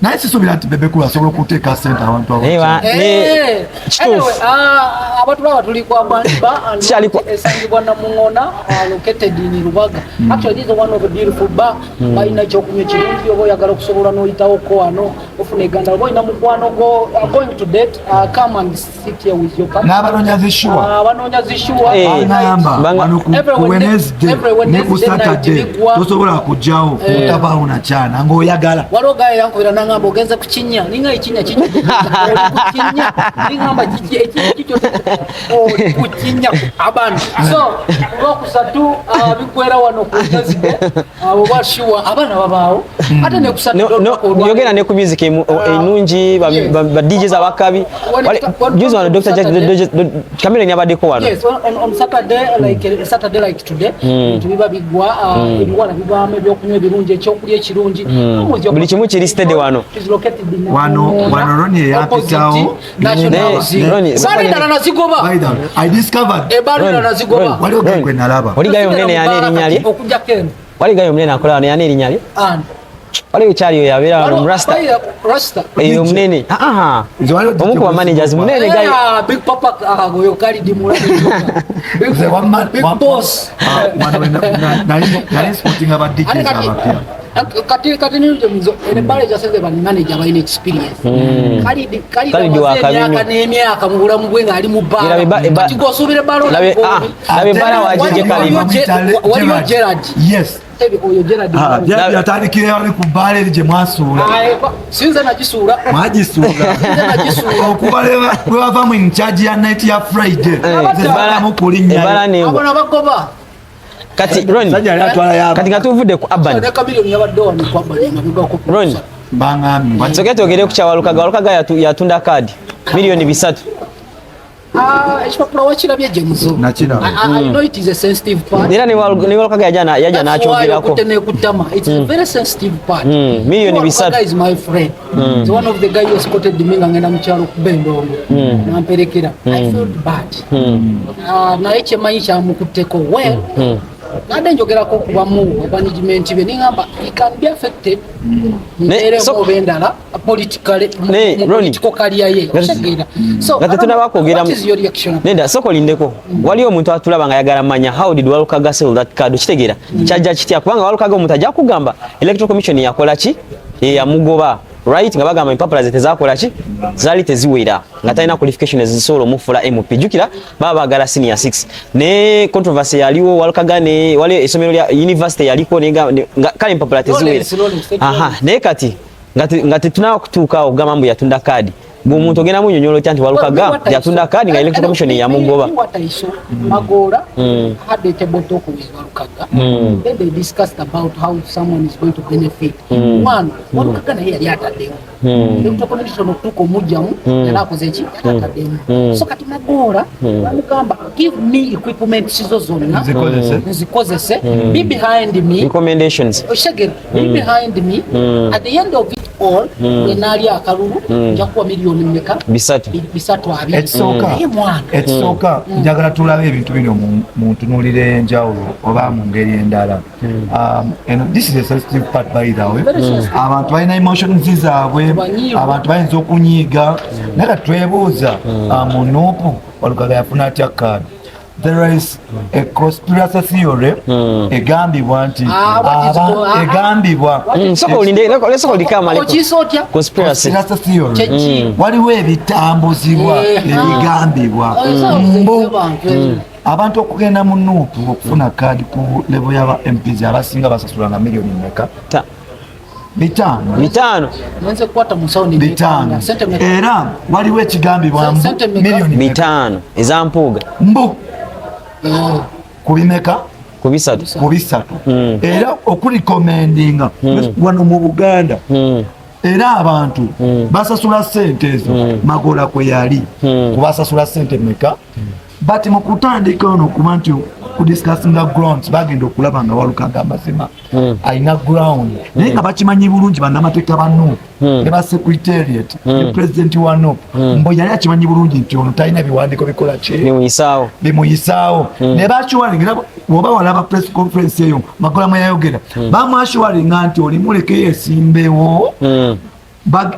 Speaker 3: naye sisuubira nti Bebekulu asobola okuteeka ssente abantu
Speaker 2: abantu baba tuli kwa Bandiba esangibwa Namuŋŋona located in Rubaga. Actually this is one of the beautiful bar balina ekyokunywa ekirungi oba oyagala okusobola n'oyitawoko wano ofuna eganda oba olina mukwano going to date come and sit here with your partner
Speaker 3: n'abanoonya zishuwa nayamba ku Wednesday ne ku Saturday tosobola kujjawo otabaawo na kyana ng'oyagala
Speaker 2: waliwo gaye yankubira nangamba ogenze kukinya ninga ekinya kukinya ningamba kikyo kukinya abantu so okusatu bikwera wano ku Wednesday abo bashuwa abana babaawo ate ne kusatu
Speaker 1: yogera ne ku music enungi ba DJs abakabi juzi wano Dr. Jack Chameleon yabaddeko wano
Speaker 2: yes on Saturday like today tubiba bigwa ebiwana bibame byokunywa ebirungi ekyokulya ekirungi
Speaker 1: buli kimu kiri steady wano
Speaker 3: wano Ronnie eyapitawo
Speaker 2: Balidala nazigoba
Speaker 3: I discovered
Speaker 2: Balidala nazigoba
Speaker 3: waliwo gwe nalaba
Speaker 1: waligayo munene yani erinnya lye
Speaker 2: okujja kene
Speaker 1: waligayo munene akola wano yani erinnya lye waliwo kyali oyo abeera mu Rasta eyo munene omukuba managers munene gayo
Speaker 2: big papa oyo Khalid Mulabi big boss
Speaker 3: naye sporting aba DJs abapya
Speaker 2: kati ninjo mizo ene bale jaseze bani manager bayine experience Khalid wakabinyo n'emyaka mu bulamu bwe ali mu bar kati gosubire balo
Speaker 1: labe bala wajije Khalid
Speaker 2: waliyo Gerard
Speaker 3: yes
Speaker 2: oyo Gerard
Speaker 3: yatandikire wali ku bar gye mwasuula
Speaker 2: sinze najisuula
Speaker 3: okuba bwe bava mu incharge ya night ya Friday zebala mu kulinya
Speaker 2: abona bagoba
Speaker 1: kati Ronnie kati nga tuvudde ku Urban
Speaker 2: Ronnie
Speaker 3: bangambye
Speaker 1: Soke togere ku Walukaga yatunda kadi milioni 3.
Speaker 2: Ekipapula wakirabye Jameso. I know it is a sensitive part.
Speaker 1: Era ne Walukaga yaja n'akyogerako.
Speaker 2: It's a very sensitive part.
Speaker 1: Milioni 3.
Speaker 2: Walukaga is my friend. It's one of the guys who escorted me nga ngenda mu kyalo ku Bendongo. Namperekera. I felt bad. Naye kyemanyi kyamukutteko well. Nade njogerako kubamu management be ningamba it can be affected so bendala politically political career ye so
Speaker 1: gatuna bakogera nenda soko lindeko wali omuntu atulaba nga yagala manya how did Walukaga sell that card kitegera kyajja kitya kubanga Walukaga omuntu ajja kugamba electoral commission yakola ki yamugoba right nga bagamba empapula zete zakola ki zali teziwera nga talina qualification ezisobola omufula MP jukira baba bagala senior 6 ne controversy yaliwo Walukaga ne wali esomero lya university yaliko nga kale empapula teziwera ne kati ngati tunawo kutuuka ogamba mbu yatunda kadi Bumuntu ogenda mu nyonyolo nti Walukaga yatunda kadi nga electoral commission yamugoba
Speaker 2: Magora had a table talk with Walukaga. Then they discussed about how someone is going to benefit. One, Walukaga na yeye yatademu. Electoral commission okutuko mujjamu yalakoze ki yatademu. So kati Magora bamugamba give me equipment sizo zonna zikozese be behind me
Speaker 1: recommendations
Speaker 2: be behind me at the end of it all enali akalulu njakuwa milioni mmeka bisatu abiri
Speaker 3: ekisooka njagala tulabe ebintu bino mu ntunuulire enjawulo oba mu ngeri endala and this is a sensitive part by the way abantu balina emotions zaabwe abantu bayinza okunyiiga naye kati twebuuza mu Nuupu Walukaga yafuna atya kadi. There is a conspiracy theory egambibwa nti egambibwa conspiracy theory waliwo ebitambuzibwa ebigambibwa abantu okugenda mu Nuupu okufuna kadi ku level y'aba MPs abasinga basasula na milioni mmeka bitano era waliwo ekigambibwa milioni
Speaker 1: bitano ezampuuga
Speaker 3: mbu kubimeka
Speaker 1: kubisatu
Speaker 3: era okulikomendinga wano mu Buganda era abantu basasula sente ezo Magola kwe yali kubasasula sente meka but mu kutandika ono kuba nti kudiscussinga grounds bagenda okulaba nga Walukaga amazima alina ground naye nga bakimanyi bulungi bannamateeka ba Nuupu ne ba secretariat ne president wa Nuupu mbo yali akimanyi bulungi nti ono talina biwandiiko bikola ki bimuyisaawo ne bakiwalingira bw'oba walaba press conference eyo Magola mwe yayogera bamwashiwalinga nti olimuleke yesimbewo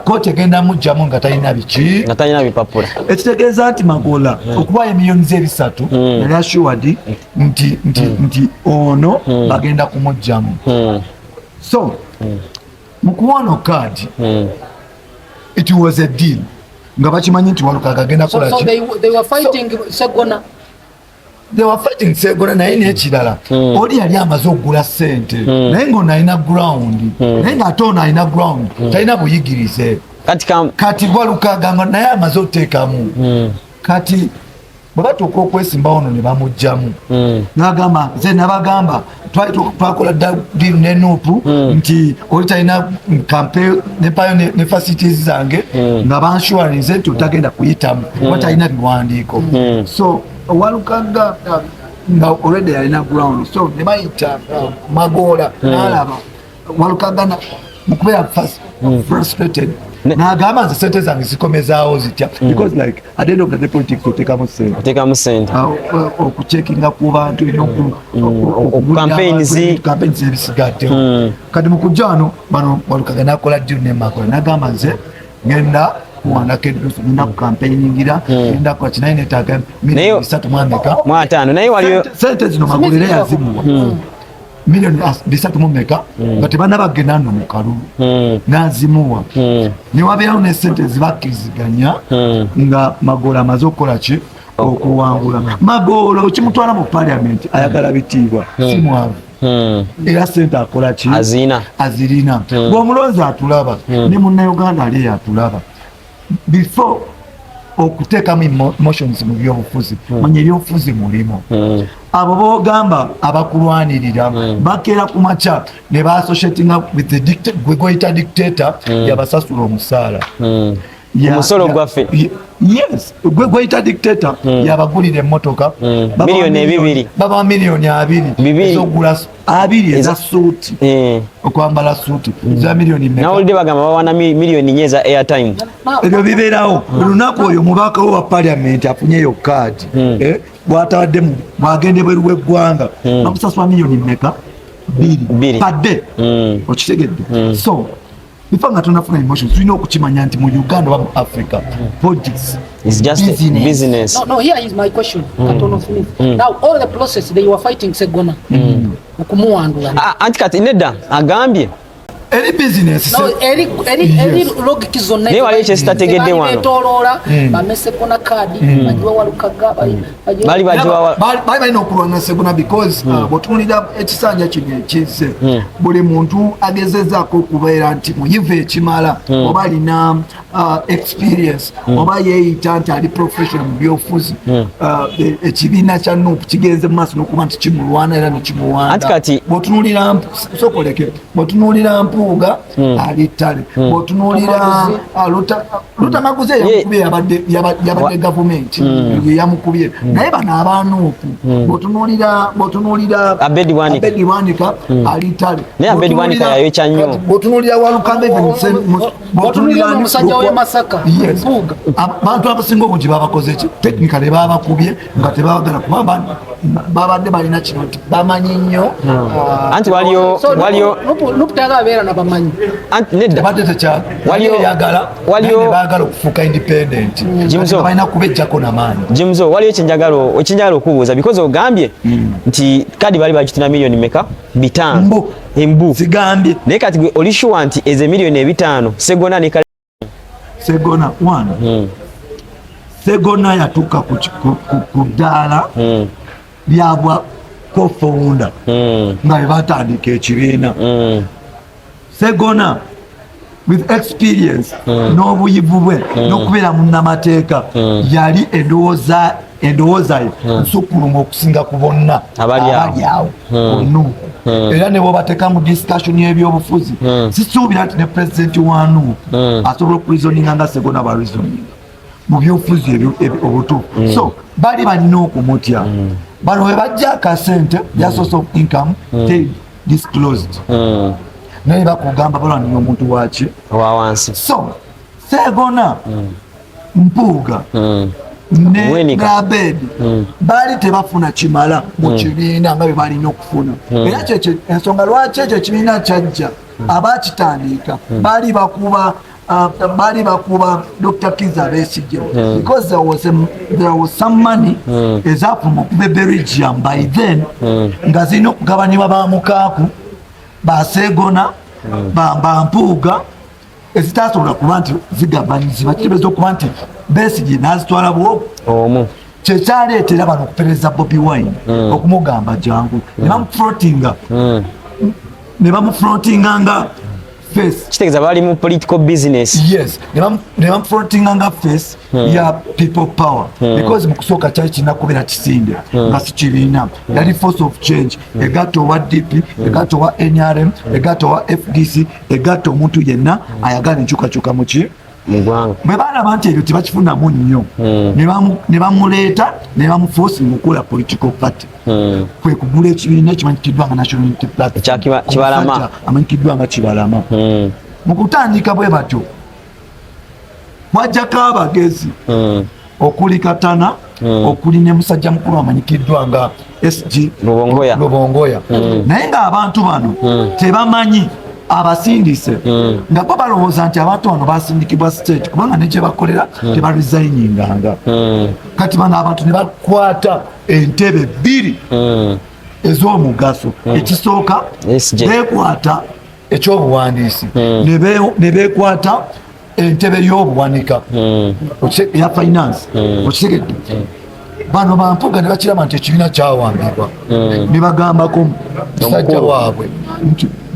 Speaker 3: kooti egenda mujjamu nga talina biki
Speaker 1: nga talina bipapula
Speaker 3: ekitegeeza nti Magola okuba emiliyoni ze 3 yali assured nti ono bagenda kumujjamu so mu kuwona kadi it was a deal nga bakimanyi nti Walukaga agenda kola ki
Speaker 2: they were fighting Segona
Speaker 3: naye n'ekirala oli yali amaze okugula ssente naye ng'ono alina ground naye ng'ate ono alina ground talina buyigirize kati Walukaga naye amaze oteekamu kati bwe batuuka okwesimbawo ono ne bamugjamu n'agamba nze nabagamba twakola deal ne Nuupu nti oli talina campaign nepayo ne facilities zange nga banshuwarinze nti otagenda kuyitamu oba talina biwandiiko so Walukaga nga already alina ground so ne bayita Magola n'alaba Walukaga mukubeera frustrated n'agamba nze sente zange zikomezaawo zitya because like at the end of the day politics oteekamu sente okucekinga ku bantu
Speaker 1: campaigns
Speaker 3: ebisigaddewo kati mu kujja wano bano Walukaga n'akola deal ne Magola n'agamba nze ngenda kuwanako eduuso ngenda ku campaigningira ngenda kukola kinaye neetaaga milioni 3
Speaker 1: naye waliyo
Speaker 3: sente zino Magola era yazimuwa milioni 3 nga tebanabagenda nno mu kalulu n'azimuwa ne wabeerawo ne sente zibakkiriziganya nga Magola amaze okukola ki okuwangula Magola okimutwala mu parliament ayagala bitiibwa si mwavu era sente akola ki azirina bw'omulonzi atulaba ne munnayuganda ali atulaba before okuteekamu emotions mu byobufuzi manya ebyobufuzi mulimu abo boogamba abakulwanirira bakeera ku makya ne baasociatinga with the gwe goyita dictator yabasasula omusaala
Speaker 1: omusolo gwaffe
Speaker 3: yes gwe goyita dictator yabagulira emmotoka
Speaker 1: miliyoni 2
Speaker 3: baba miliyoni 2 ezogula 2 eza suuti okwambala suuti za miliyoni mmeka
Speaker 1: nawulidde bagamba bawana miliyoni 4 za airtime
Speaker 3: ebyo bibeerawo olunaku oyo mubaka wa parliament afunyeyo kaadi bwatawaddemu bwagende bweru w'eggwanga bamusasula miliyoni mmeka 2 padde okitegedde so before nga tunafuna emotions tulina okukimanya nti mu Uganda oba mu Africa politics
Speaker 1: is just business.
Speaker 2: No, here is my question. Katono Smith. Now all the process they were fighting Segona okumuwandula
Speaker 1: anti kati nedda agambye
Speaker 3: eri business
Speaker 2: eri logic zonna
Speaker 1: ne wali kyesitategedde wano
Speaker 2: tolola bamese kona kadi bajiwa walukaga
Speaker 1: bali
Speaker 3: balina okulwana Segona because bw'otunuulira ekisanja kino ekize buli muntu agezezaako okubeera nti muyivu ekimala oba alina experience oba yeeyita nti ali professional mu byobufuzi ekibiina kya NUP kigenze mu maaso n'okuba nti kimulwana era nekimuwanda bw'otunuulira Mpuuga ali ttale bw'otunuulira Lutamaguzi yabadde gavumenti yamukubye naye bano abaanuupu bw'otunuulira
Speaker 1: Abedi
Speaker 3: Bwanika ali ttale
Speaker 1: naye Abedi Bwanika yayokya nnyo
Speaker 3: bw'otunuulira Walukambe
Speaker 2: bw'otunuulira omusajja w'e Masaka Mpuuga
Speaker 3: abantu abasinga obungi babakoze ki technically babakubye nga tebabagala kuba babadde balina kino nti bamanyi nnyo
Speaker 1: anti waliyo
Speaker 2: nuputagabeera nabamanyi
Speaker 1: nedda
Speaker 3: badde tekyayagala baagala okufuuka independent balina kubejjako namaanyi
Speaker 1: Jimzo waliyo ekyenjagala okubuuza because ogambye nti kadi bali bagitina miliyoni meka 5 embu
Speaker 3: zigambye
Speaker 1: naye kati gwe oli sure nti ezo miliyoni 5 Segona ne
Speaker 3: Segona 1 Segona yatuuka ku ddaala lyabwa co-founder nga batandika ekibiina Segona with experience n'obuyivu bwe n'okubeera munnamateeka yali endowooza ye nsukulumu okusinga ku bonna abali awo onuupu era ne bwobateeka mu discussion y'ebyobufuzi sisuubira nti ne pulezidenti wa nuupu asobola okureasoninga nga Segona bareasoninga mu byobufuzi obutuufu so bali balina okumutya bano we bajja akasente ya source of income they disclosed naye bakugamba balwanira omuntu waki
Speaker 1: wawansi
Speaker 3: so Segona Mpuuga ne Abedi baali tebafuna kimala mu kibiina nga bwe balina okufuna era ensonga lwaki ekyo ekibiina kyajja abaakitandika baali bakuba Dr. Kizza Besigye because there was some money ezafuma okuba Belgium by then nga zirina okugabanyibwa bamukaaku ba Segona ba Mpuuga ezitasobola kuba nti zigabanyizibwa kitegeeza okuba nti Besigye n'azitwala bwomu kyekyaleetera bano okupereza Bobi Wine okumugamba jangu ne bamufrontinga nga face
Speaker 1: kitegeeza bali mu political business
Speaker 3: yes ne bamufrontinga nga face ya people power because mu kusooka kyali kirina kubeera kisinde nga si kibiina yali force of change egatta owa DP egatta owa NRM egatta owa FDC egatta omuntu yenna ayagala enkyukakyuka muki
Speaker 1: mugwanga
Speaker 3: bwe balaba nti ebyo tebakifunamu nnyo ne bamuleeta ne bamuforce mukola political party kwe kugula ekibiina ekimanyikiddwa nga National Unity Platform
Speaker 1: Kibalama
Speaker 3: amanyikiddwa nga Kibalama mu kutandika bwe batyo wajjako abagezi okuli Katana okuli ne musajja mukulu amanyikiddwa nga SG Lubongoya naye ng'abantu bano tebamanyi abasindise nga bo balowooza nti abantu bano basindikibwa state kubanga ne gye bakolera tebaresigninga kati bano abantu ne bakwata entebe 2 ez'omugaso ekisooka beekwata ekyobuwandiisi ne beekwata entebe y'obuwanika eya finance okitegedde bano bampuga ne bakiraba nti ekibiina kyawambibwa ne bagambako musajja waabwe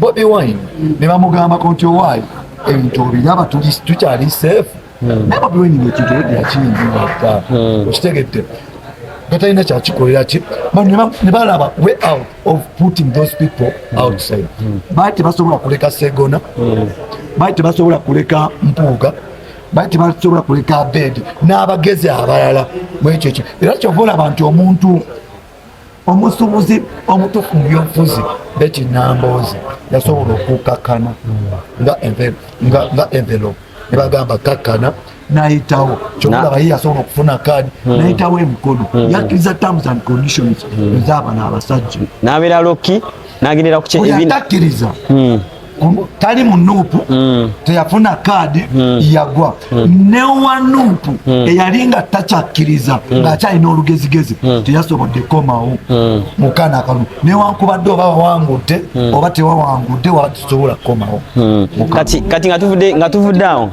Speaker 3: Bobi Wine ne bamugambako nti owaayi ebintu obiraba tukyali safe naye Bobi Wine ekintu yadde yakiyingira okitegedde batalina kyakikolera ki ne balaba way out of putting those people outside. Baali tebasobola kuleka Segona, baali tebasobola kuleka Mpuuga, baali tebasobola kuleka Abedi n'abagezi abalala mwekyo ekyo. Era kyova olaba nti omuntu omusuubuzi omutuufu mu byobufuzi Betty Nambooze yasobola okukakkana nga envelope ne bagamba kakkana n'ayitawo kyolaba ye yasobola okufuna kaadi n'ayitawo emikono yakkiriza terms and conditions ez'abana abasajja
Speaker 1: n'abeera Loki n'agendera ku
Speaker 3: kyeyatakkiriza tali mu nuupu teyafuna kaadi yagwa newa nuupu eyalinga takyakkiriza ng'akyalina olugezigezi teyasobodde komawo mukaana akalu newankubadde oba wawangudde oba tewawangudde waba tesobola kukomawo.
Speaker 1: Kati nga tuvudde awo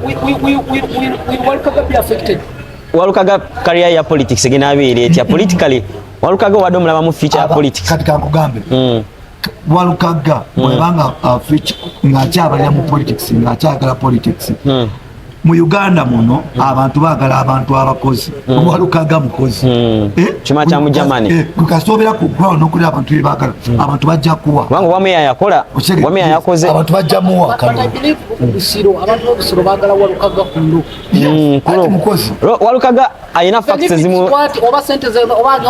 Speaker 1: Walukaga career ya politics egenda abeera etya politically Walukaga wadde omulaba mu future ya politics.
Speaker 3: Kati kankugambe Walukaga bwebanga ng'akyabalira mu politics ng'akyagala politics mu Uganda muno abantu baagala abantu abakozi Walukaga mukozi
Speaker 1: kima kya mu Germany
Speaker 3: kasoobera ku ground okuli abantu bebaagala abantu bajja kuwa
Speaker 1: wangu wameya yakola wameya yakoze
Speaker 3: abantu bajja muwa
Speaker 2: abantu b'obusiro baagala Walukaga kulo
Speaker 3: mukozi
Speaker 1: Walukaga ayina facts ezimu
Speaker 2: oba sente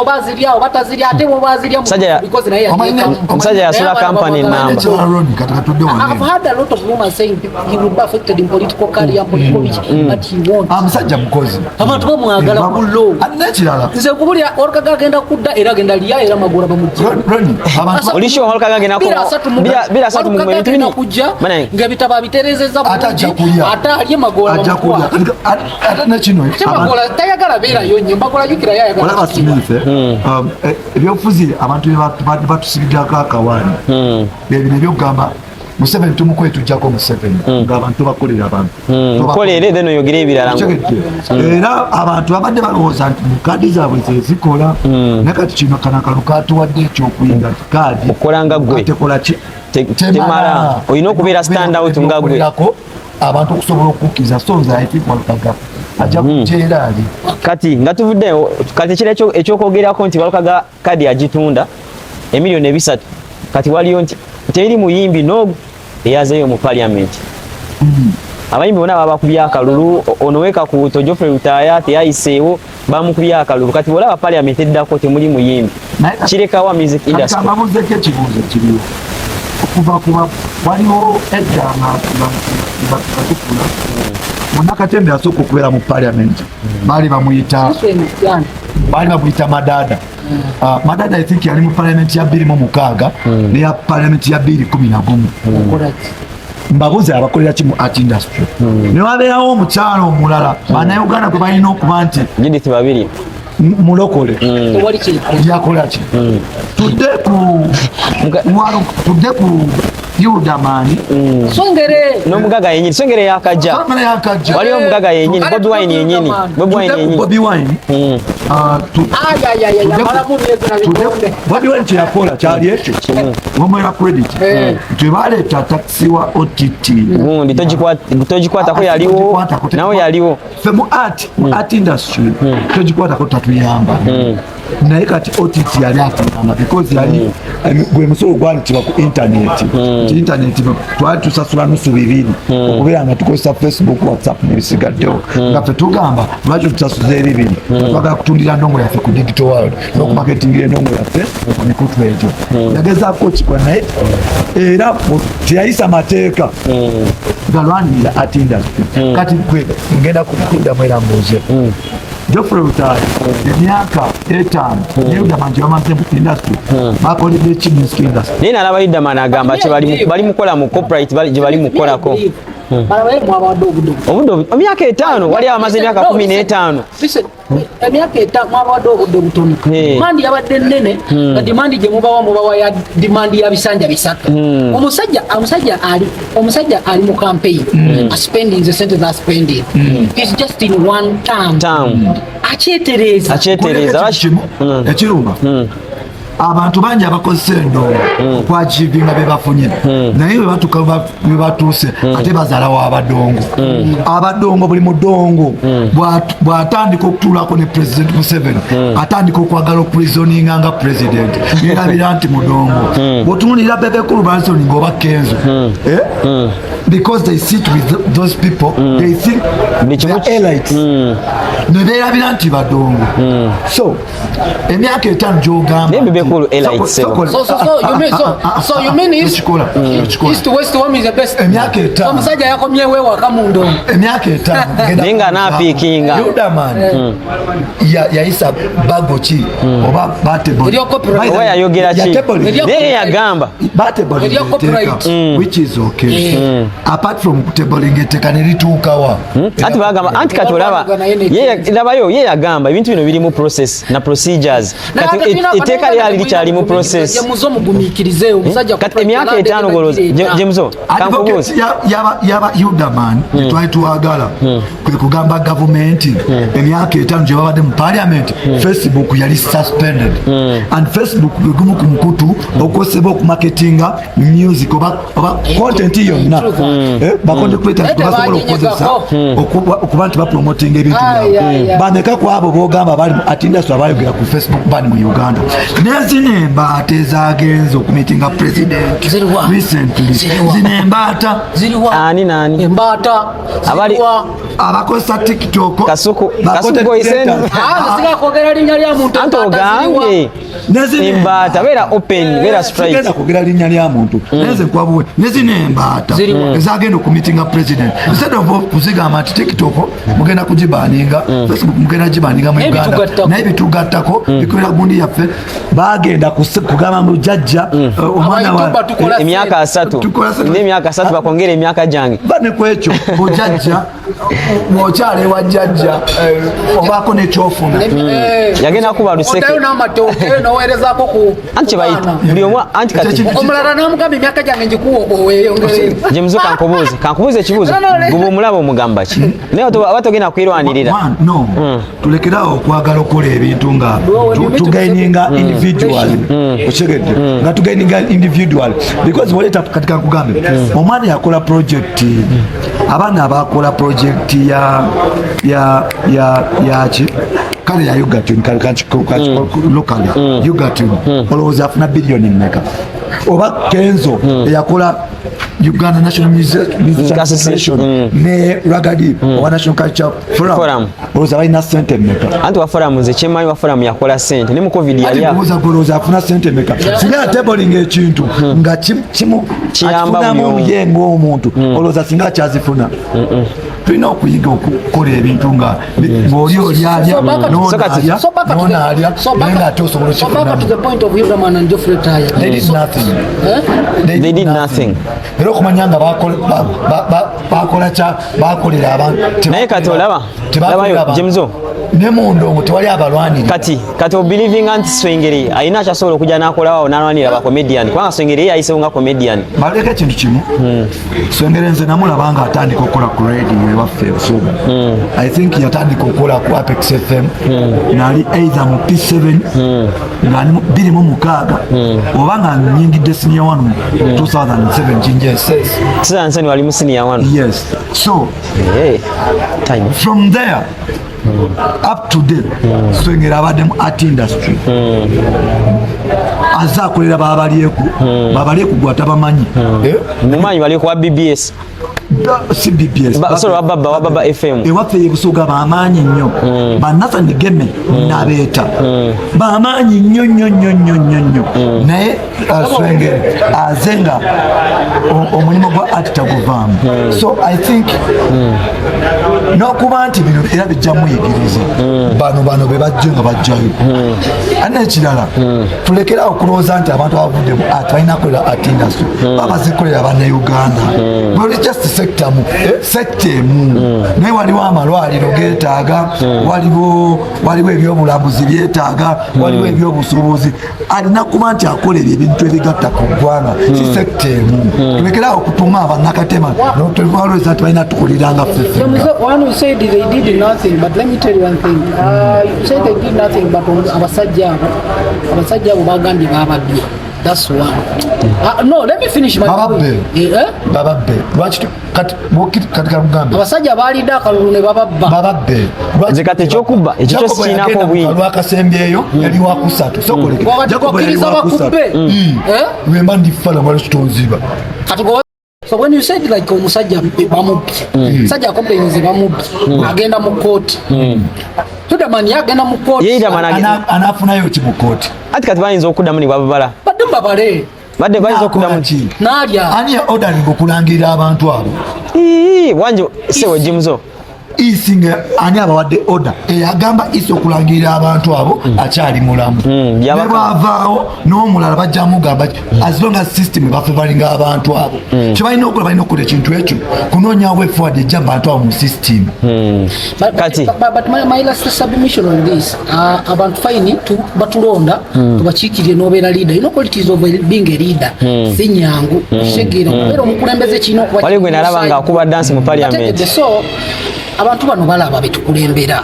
Speaker 2: oba zirya oba tazirya ate oba zirya
Speaker 1: omusajja yasula company namba.
Speaker 2: I've heard a lot of rumors saying he would be affected in political career but he won't.
Speaker 3: Musajja mukozi
Speaker 2: abantu bamwagala kulo
Speaker 3: nekirala
Speaker 2: nze kubulya Walukaga agenda kudda era agenda lya era magora bamujja
Speaker 1: olisho Walukaga agenda bila satu mu mintu ni
Speaker 2: kujja ngabitaba abiterezeza ata alye magora bamujja
Speaker 3: ata nekino
Speaker 2: magora tayagala beera yonye mbagora yukira yayagala
Speaker 3: olaba Smith ebyobufuzi abantu batusigiddako akawaani ebyo nebyokugamba Museveni tumukwe tujjako Museveni ng'abantu bakolera abantu
Speaker 1: mukolere then oyogere ebirala
Speaker 3: era abantu babadde balowooza nti kaadi zaabwe zezikola naye kati kino kanakalu katuwadde ekyokuyinga kaadi
Speaker 1: okolanga gwe
Speaker 3: tekola
Speaker 1: temala olina okubeera stand out nga gwe
Speaker 3: abantu okusobola okukkiriza so nze Walukaga ajja kujeera ali
Speaker 1: kati nga tuvuddeyo kati kira ekyokwogerako nti Walukaga kaadi agitunda emiliyoni 3 kati waliyo nti teri muyimbi n'ogu eyazeeyo mu parliament abayimbi bonna babakubya akalulu onoweka ku Geoffrey Rutaya teyayiseewo bamukubya akalulu kati olaba parliament eddako temuli muyimbi kirekawa music industry.
Speaker 3: Kamabuzeko ekibuuzo kiriwo okuva kuba waliwo edda batukula Munnakatembe yasooka okubeera mu parliament baali bamuyita Madada. Madada I think yali mu parliament ya 2006 ne ya parliament ya 2011 mbabuze abakolera ki mu art industry ne wabeerawo omukyalo omulala bannayuganda gwe balina okuba nti
Speaker 1: Judith Babiri
Speaker 3: mulokole yakola ki tudde ku Yudamani
Speaker 2: Songere
Speaker 1: n'omugaga yenyini Songere yakajja waliwo omugaga yenyini Bobi Wine yenyini
Speaker 3: Bobi Wine Bobi Wine kyeyakola kyali ekyo wamwera credit tebaleeta taxi wa OTT
Speaker 1: gundi togikwatako yaliwo nawe yaliwo
Speaker 3: fe mu art industry togikwatako tatuyamba naye kati OTT yali atuyamba because yali gwe musolo gwayitibwa ku internet internet twali tusasula nusu 2 okubeera nga tukozesa Facebook, WhatsApp nebisigaddewo nga ffe tugamba lwaki tusasuza 2 twagala kutundira ndongo yaffe ku digital world n'okumaketingira endongo yaffe ku mikutu egyo yagezaako kikwa naye era teyayisa mateeka galwanirira art industry kati gwe ngenda kukuddamu era mbuuze Geoffrey Rutaya emyaka 5 Yudamani gyebamaze mu industry bakoledde ki music industry
Speaker 1: naye nalaba Yudamani agamba bali mukola mu corporate gye bali mukolako obudo emyaka 5 wali abamaze emyaka 15
Speaker 2: emyaka 5 mwabawadde obudde butono demand yabadde nnene nga demand gye mubawa ya demand ya bisanja bisatu omusajja ali mu campaign spending the sente za spending it's just in one term akyetereza
Speaker 3: ekirumba abantu bangi abakozesa endongo okwachivinga bebafunye naye webatuka webatuuse ate bazaalawo abadongo abadongo buli mudongo bw'atandika okutuulako ne president Museveni atandika okwagala okprisoninga nga president yerabira nti mudongo bw'otunuulira Bebe Cool Branson ng'oba Kenzo because they sit with those people they think they're elites ne beerabira nti badongo so emyaka 5 gy'ogamba
Speaker 2: so you mean east to west one is the best
Speaker 3: emyaka 5
Speaker 2: omusajja yakomyewo ewaka mu ndongo
Speaker 3: emyaka 5
Speaker 1: nenga napiikinga
Speaker 3: Yudaman yayisa bago ki oba
Speaker 1: oba yayogera ki naye yagamba
Speaker 3: which is okay apart from tabling etteka ne lituukawa
Speaker 1: ati bagamba anti kati olaba labayo ye yagamba ebintu bino biri mu process na procedures kati etteeka lyali likyali mu process kati emyaka 5 goloza jemuzo kankubuuza
Speaker 3: yaba Yudaman twali tuwagala kwe kugamba gavumenti emyaka 5 gye babadde mu parliament Facebook yali suspended and Facebook gumu ku mukutu okoseba okumarketinga music oba content yonna bakonde kweta basobola okukozesa okuba nti bapromotinga ebintu byabwe bameka ku abo bogamba bali at industry abayogera ku Facebook bani mu Uganda nezino embaata ezagenze okumitinga president recently zino embaata
Speaker 1: ani nani
Speaker 2: embaata
Speaker 1: abali
Speaker 3: abakozesa TikTok
Speaker 1: kasuku boysen
Speaker 2: kwogera linnya lya muntu
Speaker 1: antogambye embaata beera open beera straight
Speaker 3: genda kwogera linnya lya muntu neze nkwabuwe nezino embaata ezagenda okumitinga president instead of kuzigamba nti TikTok mugenda kugibaninga Facebook mugenda gibaninga mu Uganda naye bitugattako bikolera gundi yaffe bagenda kugamba mu jajja omwana wa
Speaker 1: emyaka 3 n'emyaka 3 bakongera emyaka jange
Speaker 3: bane kwekyo ojajja mwokyale wa jajja obako nekyofuna
Speaker 1: yagenda kuba luseke
Speaker 2: otayo n'amatooke n'oweerezako ku
Speaker 1: anti bayita buli omu anti kati
Speaker 2: omulala n'amugamba emyaka gyange ngikuwa oweeyongere
Speaker 1: jemuzo kankubuuza ekibuuzo guba omulaba omugamba ki naye oba togenda kwirwanirira
Speaker 3: no tulekerawo okwagala okukola ebintu nga tugaininga individual okyegedde nga tugaininga individual because woleta katika kugambe omwana yakola project abaana abakola project yaki kale ya Yugatun locally Yugatun olowooza afuna billioni mmeka oba Kenzo eyakola Uganda National Music Association ne Ragadi owa National Culture Forum olowooza balina sente mmeka
Speaker 1: anti wa forum nze kyemanyi wa forum yakola sente ne mu covid yali
Speaker 3: olowooza afuna sente mmeka singa tabling ekintu nga kifunamu omuyengo omuntu olowooza singa akyazifuna tulina okuyiga okukola ebintu nga ng'oli olyalya n'onaalya naye ng'ate osobola
Speaker 1: they did nothing
Speaker 3: era okumanya nga bakolera abantu
Speaker 1: naye kati olaba labayo jemuzo
Speaker 3: ne mu ndongo tewali abalwanira
Speaker 1: kati obelivinga nti Swengeri alina akyasobola okujja n'akolawo n'alwanira abacomedian kubanga Swengeri ye ayisewo nga comedian
Speaker 3: baleka ekintu kimu Swengeri nze namulaba nga atandika okukola ku radio ewaffe Busoga I think yatandika okukola ku Apex FM naali either mu P7 ngaali 26 oba nga nnyingidde senior 1 mu 2007 Jinja SS
Speaker 1: 2007 wali mu senior 1
Speaker 3: yes so
Speaker 1: time
Speaker 3: from there up to date Swengeri abadde mu art industry azakolera babalyeku gwatabamanyi
Speaker 1: mumanyi bali kuwa BBS
Speaker 3: si BBS
Speaker 1: sorry wababa FM
Speaker 3: ewaffe yebusoga bamaanyi nnyo banathan geme nabeeta bamaanyi nnyo naye Swengeri azenga omulimu gwa art taguvaamu so I think n'okuba nti bino era bijja muyigiriza bano be bajja nga bajjayo ane ekirala tulekera okulowooza nti abantu abavudde mu art balina kukolera art industry babazikolera bannauganda just sector mu naye waliwo amalwaliro geetaaga waliwo ebyobulabuzi byetaaga waliwo ebyobusuubuzi alina kuba nti akolera ebintu ebigatta ku ggwanga si sector emu tulekerawo okutuma abannakatema notwaloweza nti balina tukuliranga ffeffe.
Speaker 2: One who said they did nothing, but let me tell you one thing. You said they did nothing, but abasajja abo bagambye babadde. That's one. No, let me finish my
Speaker 3: point. Bababbe. Lwaki katika Uganda?
Speaker 2: Abasajja balidde akalulu ne
Speaker 3: bababbe.
Speaker 1: Nze kati ekyokubba ekyo kyose kiinaako obwini.
Speaker 3: Lwakasembyeyo yali wakusatu.
Speaker 2: Wakkiriza bakubbe.
Speaker 3: Lwemba ndifala wali kitonziba.
Speaker 2: So when you said like omusajja bamubbi, musajja complainze bamubbi, agenda mu kooti. Tudaman yagenda mu kooti.
Speaker 1: Yeira managenda
Speaker 3: anafunayo ki mu kooti.
Speaker 1: Ati kati bayinza okuddamu ne bababala.
Speaker 2: Badde mbabale.
Speaker 1: Badde bayinza okuddamu
Speaker 3: ki?
Speaker 2: Nalya.
Speaker 3: Ani ordering okulangirira abantu abo?
Speaker 1: Wanje sewe jimuzo.
Speaker 3: Isinga ani abawadde order eyagamba isi okulangirira abantu abo akyali mulamu ne bavaawo n'omulala bajja mugamba as long as system bafevalinga abantu abo kyebalina okukola balina okukola ekintu ekyo kunoonyawo efford ejja bantu abo mu system.
Speaker 2: But my last submission on this abantu fine batulonda tubakiikirire n'obeera leader. You know qualities of being a leader si nyangu kusegeera okubeera omukulembeze kino
Speaker 1: wali gwe nalaba nga akuba dansi mu parliament.
Speaker 2: So abantu bano balaba betukulembera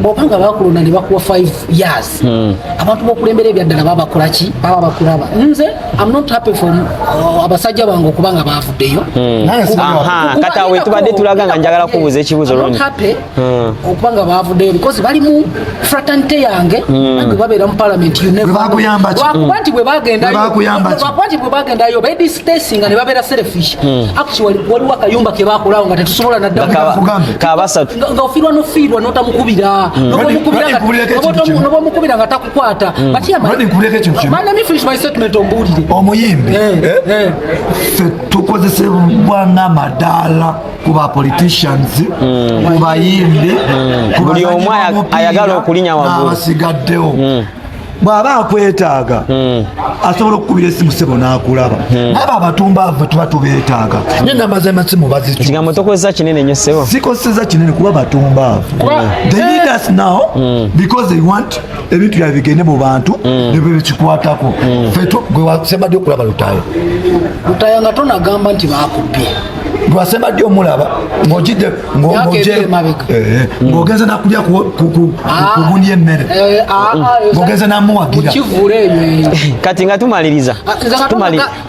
Speaker 2: bwobanga bakulonda ne bakuwa 5 years abantu bokulembera ebyaddala babakola ki baba bakulaba. Nze I'm not happy for abasajja bange okubanga bavuddeyo
Speaker 1: kati awe tubadde tulaga nga njagala kubuuza ekibuuzo
Speaker 2: I'm not happy okubanga bavuddeyo because bali mu fraternity yange nange babeera mu parliament you never wakuba nti bwe bagendayo bedisitasinga ne babeera selfish actually waliwo akayumba ke bakolawo nga tetusobola naddamu
Speaker 1: kabasatu
Speaker 2: nga ofirwa nofiirwa notamukubira nobamukubira nga takukwata let me finish my statement ombuulire
Speaker 3: omuyimbi tukozesebwa ng'amadaala ku ba politicians ku bayimbi
Speaker 1: buli omu ayagala okulinya waggulu
Speaker 3: n'abasigaddewo bw'aba akwetaaga asobola okukubira essimu ssebo n'akulaba aba abatumbaave tuba tubeetaaga nye namba z'amasimu bazicu
Speaker 1: ekigambo tokozesa kinene nnyo ssebo
Speaker 3: sikozeseza kinene kuba batumbaave they need us now because they want ebintu byabwe bigende mu bantu ne bwe bikikwatako gwe wasembadde okulaba lutaaya nga
Speaker 2: tonagamba nti baakubye
Speaker 3: lwasembadde omulaba ng'ogenza nakulya kugundi emmere ng'ogenza namuwagira
Speaker 1: kati nga tumaliriza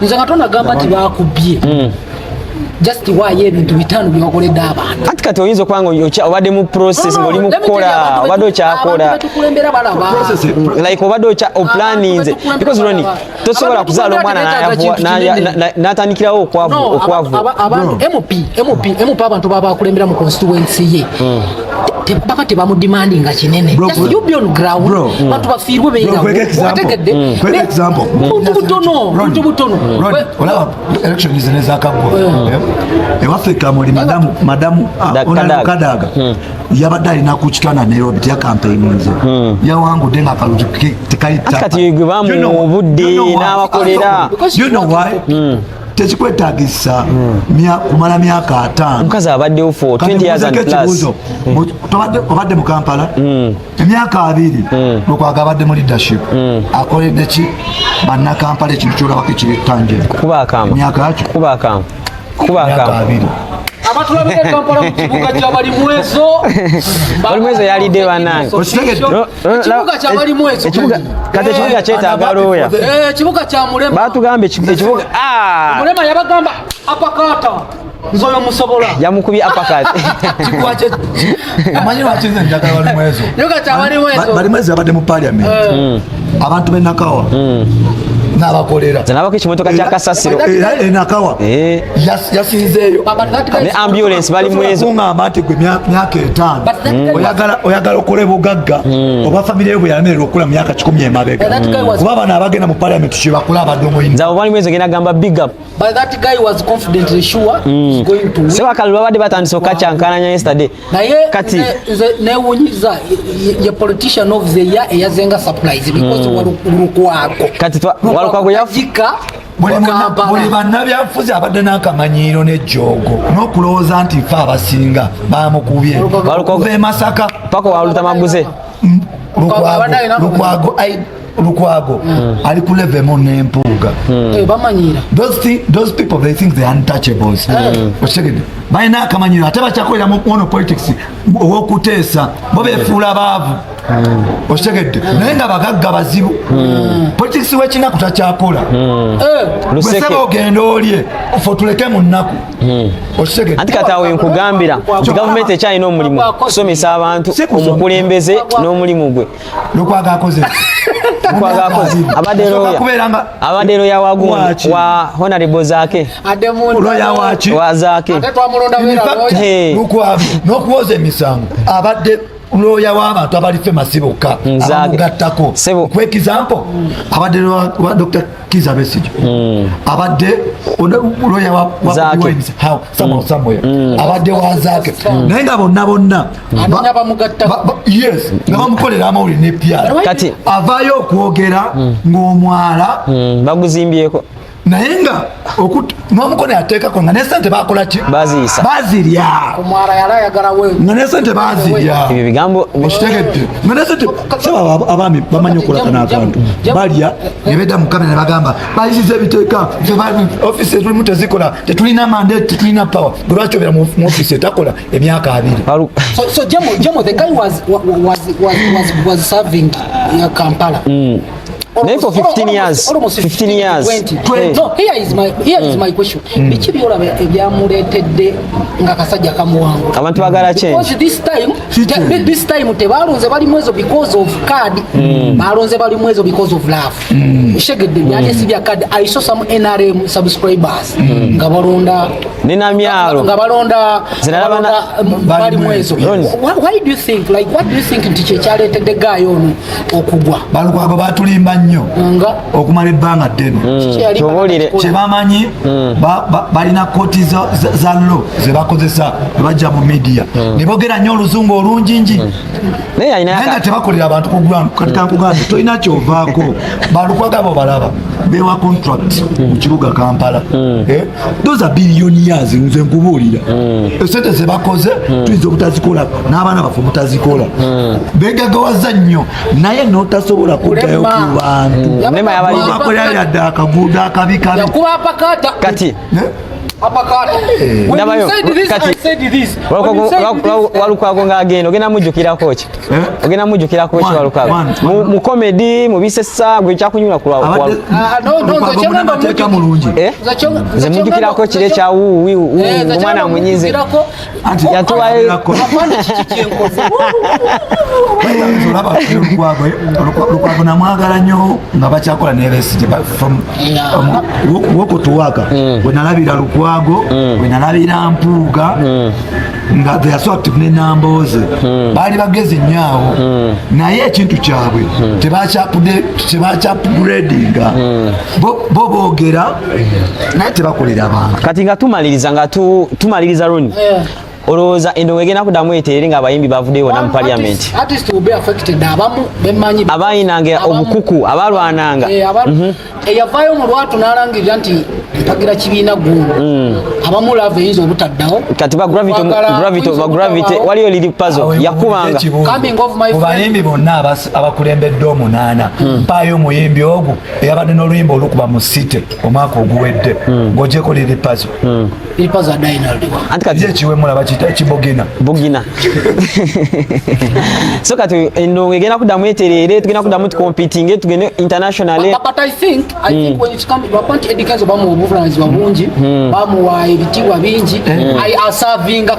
Speaker 2: nze nga tonagamba nti baakubye just why ebintu bitano byakoledde abantu
Speaker 1: kati oyinza okuba nga obadde mu process ng'oli mu kukola obadde okyakola like obadde oplaninze because roni tosobola kuzaala omwana n'atandikirawo okwavu
Speaker 2: MP abantu baba bakulembera mu constituency ye baba tebamudimandinga kinene just you be on ground bantu bafiirwe beerawotegedde buntu butono
Speaker 3: olaba election zinezakagwa ewaffe kamuli madamu Kadaga yabadde alina ku kitanda Nairobi tya campaigninze yawangudde nga akalulu
Speaker 1: tekali gwe bamuwa obudde n'abakolera
Speaker 3: you know why tekikwetaagisa kumala myaka 5
Speaker 1: omukazi abaddewo for 20 years and plus obadde mu Kampala emyaka 2 lwekwaga abadde mu leadership akoledde ki bannakampala ekintu kyolabako ekibitangere myaka ki kuba akamu
Speaker 2: abatulabira Kampala mu kibuga kya Balimwezo
Speaker 1: Balimwezo yalidde bannange
Speaker 2: ekibuga kya Balimwezo
Speaker 1: kati ekibuga kyetaaga looya
Speaker 2: ekibuga kya Mulema
Speaker 1: batugambye ekibuga
Speaker 2: Mulema yabagamba apakata nzoyo musobola
Speaker 1: yamukubye apakati
Speaker 3: kikwache amanyi wachize njagala Balimwezo Balimwezo abadde mu parliament abantu b'Nakawa n'abakolera
Speaker 1: zanabako ekimotoka kya kasasiro
Speaker 3: Nakawa yasinzeeyo
Speaker 1: ne ambulance Balimwezo
Speaker 3: kuŋŋamba nti gwe myaka 5 oyagala okole bugagga oba famire yo bwe yalemererwa okula mu myaka 10 emabega kuba bano abagenda mu parliament kye bakola abadde omuyimbi
Speaker 1: nze abo Balimwezo genda gamba big up
Speaker 2: but that guy was confidently sure he's going to win
Speaker 1: sebakalulu babadde batandise okukacyankananya yesterday
Speaker 2: kati newunyiza ye politician of the year eyazenga surprise because walukwako
Speaker 1: kati walukwago
Speaker 2: yafika
Speaker 3: buli bannabyabufuzi abadde n'akamanyiiro n'ejjoogo n'okulowooza nti fe abasinga bamukubye kuva e Masaka
Speaker 1: paka waluta maguze
Speaker 3: Lukwago ali ku level emu n'empuuga those people they think they are untouchables okitegedde balina akamanyiiro ate bakyakolera mu politics ow'okuteesa bo beefuula baavu okitegedde naye nga bagagga bazibu politics w'ekinaku takyakola bwesaba ogenda olye fe tuleke mu nnaku okitegedde
Speaker 1: anti kati awo nkugambira gavumenti ekyalina omulimu kusomesa abantu omukulembeze n'omulimu gwe
Speaker 3: Lukwago akoze
Speaker 1: abadde lawyer wa honorable Zaake wa Zaake
Speaker 3: Lukwago n'okuwoza emisango abadde lawyer w'abantu abali famous bokka abamugattako for example abadde wa Dr. Kizza Besigye abadde lawyer wa somewhere abadde wa Zaake naye nga bonna yes nga bamukolera amawulire ne PR
Speaker 1: kati
Speaker 3: avaayo okwogera ng'omwala
Speaker 1: baguzimbyeko
Speaker 3: naye nga n'omukono yateekako nga nesente bakola ki bazirya nga nesente bazirya
Speaker 1: ebyo bigambo
Speaker 3: okitegedde nga nesente saba abaami bamanyi okulaka n'akantu balya ne bedda mu kamera ne bagamba bayisiza ebiteeka ofisi etulimu tezikola tetulina mandate tetulina power bwe lwaki obeera mu ofisi etakola emyaka 2
Speaker 2: so Jemo the guy was serving Kampala
Speaker 1: for 15 years.
Speaker 2: Almost
Speaker 1: 15 years.
Speaker 2: 20. No, here is my question. Bichi byola ebyamuletedde nga kasajja kamuwangu.
Speaker 1: Abantu bagala change.
Speaker 2: Because this time tebalonze bali mwezo because of card. Balonze bali mwezo because of love. Shegedde byali sibya card. I saw some NRM subscribers. Nga balonda
Speaker 1: nina myalo.
Speaker 2: Nga balonda bali mwezo. Why do you think what do you think nti kyaletedde guy ono okugwa?
Speaker 3: Balukwago batulimba nnyo okumala ebbanga ddene kyebamanyi balina kooti za lo zebakozesa nebajja mu media nebogera nnyo oluzungu olungingi naye nga tebakolera abantu ku ground kati kankugambe tolina kyovaako Balukwago abo balaba bewa contract mu kibuga Kampala those are billionaires nze nkubuulira esente zebakoze tuyinza obutazikola n'abaana baffe obutazikola begagawaza nnyo naye n'otasobola kuddayo ku
Speaker 1: nema
Speaker 3: yabakolera yadde akaguudo akabikabi
Speaker 2: yakuba apakata
Speaker 1: kati Walukwago ng'agenda ogenda mujjukirako ki Walukwago mu comedy mu bisesa gwe kyakunyula ku
Speaker 3: mateeka mulungi
Speaker 1: nze mujjukirako kire kya omwana munyize yatuwayo
Speaker 3: Lukwago namwagala nnyo nga bakyakola n'ebesije wokutuwaka we nalabira Lukwago we nalabira Mpuuga nga they are so active n'ennambooze baali bagezi nnyo awo naye ekintu kyabwe tebakyapuguredinga bo boogera naye tebakolera abantu
Speaker 1: kati nga tumaliriza Ronnie olowooza endongo egenda kuddamu eteere nga abayimbi bavuddeyo wonna mu parliament abayinanga obukuku abalwananga
Speaker 2: eyavaayo mu lwatu n'alangirira nti mpagira kibiina gundu abamu lava eyinza obutaddawo
Speaker 1: kati bagravity waliyo liri puzzle yakubanga
Speaker 3: bayimbi bonna abakulembedde 8 mpaayo omuyimbi ogwo eyabadde n'oluyimba olukuba mu site omwaka oguwedde ng'ogyeko liri puzzle ekiwe mulaba kibogina
Speaker 1: so kati endongo egenda kuddamu etereere tugenda kuddamu tukompitinge tugende internationally
Speaker 2: but I think when it comes to education bamu obuvunaanyizibwa bungi bamuwa ebitiibwa bingi asavinga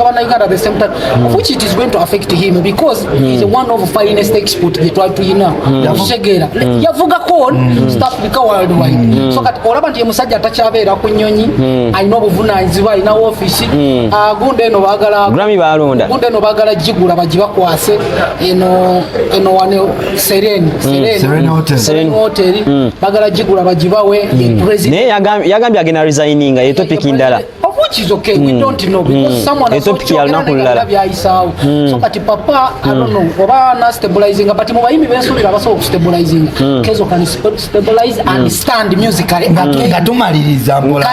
Speaker 2: bannayuganda the same time which it is going to affect him because he is one of the finest export gye twali tuyina okutegeera yavugako South Africa worldwide so kati olaba nti musajja takyabeera ku nnyonyi alina obuvunaanyizibwa alina ofiisi gundi eno baagala gigula bagibakwase eno wane Serene Hotel bagala gigula bagibawe
Speaker 1: naye yagambye agenda resigninga ye topic ndala
Speaker 2: which is okay, we don't know because someone has
Speaker 1: topic ya lunaku lulala
Speaker 2: byayisaawo. So kati papa I don't know oba na stabilizing but mu bayimbi bensuubira abasobola stabilizing Kezo can stabilize and stand musically
Speaker 3: nga tumaliriza mpola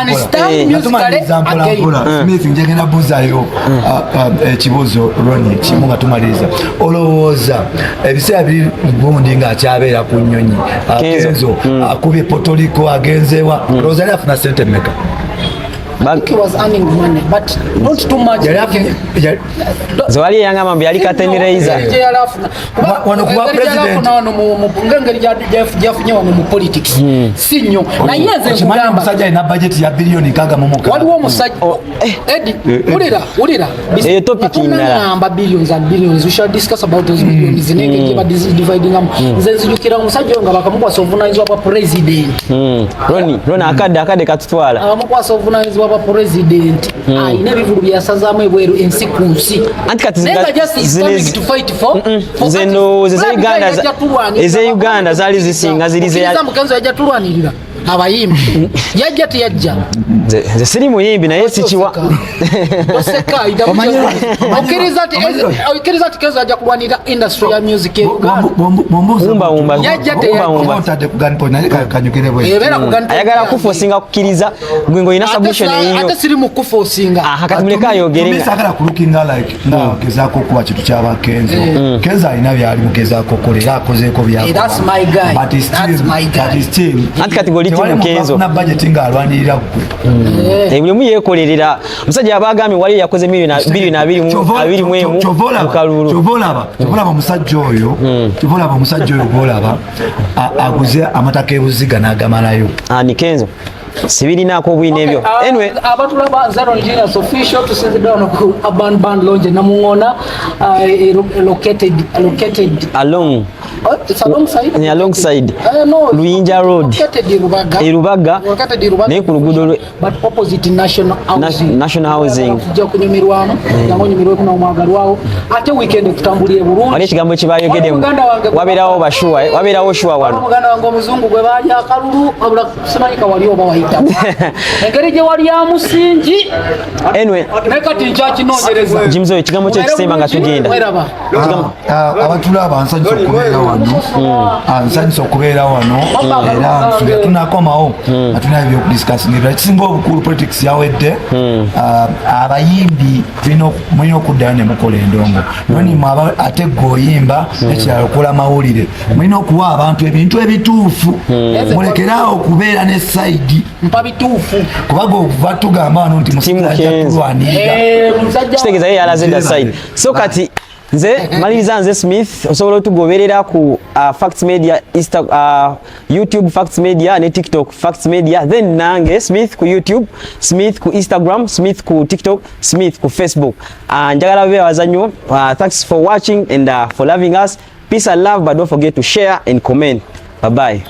Speaker 3: Smith njagenda buzayo ekibuuzo Ronnie kimu nga tumaliriza olowooza ebiseera biri gundi nga akyabeera ku nnyonyi Kenzo akubye Puerto Rico agenzeewa olowooza yali afuna sente mmeka?
Speaker 2: He was earning money, but not too much.
Speaker 1: Zawali yanga mambo yali katendereza.
Speaker 3: Wano kuba president.
Speaker 2: Ngengeri jafunye wano mu politics. Sinyo. Na yeze kugamba
Speaker 3: musajja ina budget ya bilioni kaga mu muka.
Speaker 2: Waliwo musajja. Eddie, ulira.
Speaker 1: Topic inala.
Speaker 2: Namba billions and billions. We shall discuss about those billions. Zinenge ba dividing them. Nzenzijukira musajja nga bakamukwasa sovereignizwa pa president.
Speaker 1: Roni akade katutwala.
Speaker 2: Amukwasa sovereignizwa pa president aina ebivulu byasazaamu ebweru ensi ku nsi
Speaker 1: anti kati ze Uganda zali zisinga zilize
Speaker 2: mukenzo yajja tulwanirira abayimbi yajja teyajja
Speaker 1: nze siri muyimbi naye sikiwa
Speaker 2: okiriza ati Kenzo yajja kulwanirira industry ya music
Speaker 1: ayagala kufosinga kukkiriza gwengo ina submission eyiyo
Speaker 2: ate siri mu kufosinga
Speaker 1: kati muleka ayogerenga
Speaker 3: sagala kulukinga like gezaako okuwa kitu kyaba Kenzo Kenzo alina byali mugezaako okukolera akozeeko byako
Speaker 2: that's my guy
Speaker 1: anti kati goli timu Kenzo
Speaker 3: na budget nga alwanirira gwe
Speaker 1: buli mu yekolerera musajja abagami wali yakoze milioni 2 mukalulu chovolaba
Speaker 3: musajja oyo bolaba aguze amataka ebuziga n'agamalayo
Speaker 1: ni Kenzo sibirinaako obwine ebyo anyway
Speaker 2: abatulaba Zero Genius official tusinze down ku Urban Band Lounge namungona located
Speaker 1: along
Speaker 2: it's
Speaker 1: alongside Luyinja Road Erubaga ne ku luguudo
Speaker 2: but opposite National Housing
Speaker 1: jo
Speaker 2: kunyumirwamu yangonyumirwe kuna omwagalwawo ate weekend kutambulire bulungi
Speaker 1: wali ekigambo kibayogedemu wabeerawo shuwa wano
Speaker 2: muganda wange omuzungu gwe baali akalulu abula simanyika wali oba wayita engeri gye wali ya musingi
Speaker 1: anyway
Speaker 2: nekati nkyakinoonyereza
Speaker 1: Jimzo ekigambo kye kisemba nga tugenda
Speaker 3: abatulaba nsanyusa okubeera wano era tunakomawo atulina ebyokudisikasingira ekisinga obukulu politics yawedde abayimbi mulina okuddayo ne mukola endongo nonima ate gweoyimba ekirala okola mawulire mulina okuwa abantu ebintu ebituufu mulekeraawo okubeera ne saidi
Speaker 2: mpa bituufu
Speaker 3: kubaga okuva tugamba wano nti musajja tulwanirira
Speaker 1: kitegeeza ye yalaze da side so kati nze maliriza nze Smith osobola otugoberera ku Facts Media YouTube Facts Media ne TikTok Facts Media then nange Smith ku YouTube Smith ku Instagram Smith ku TikTok Smith ku Facebook njagala beebaza nnyo thanks for watching and for loving us peace and love but don't forget to share and comment bye bye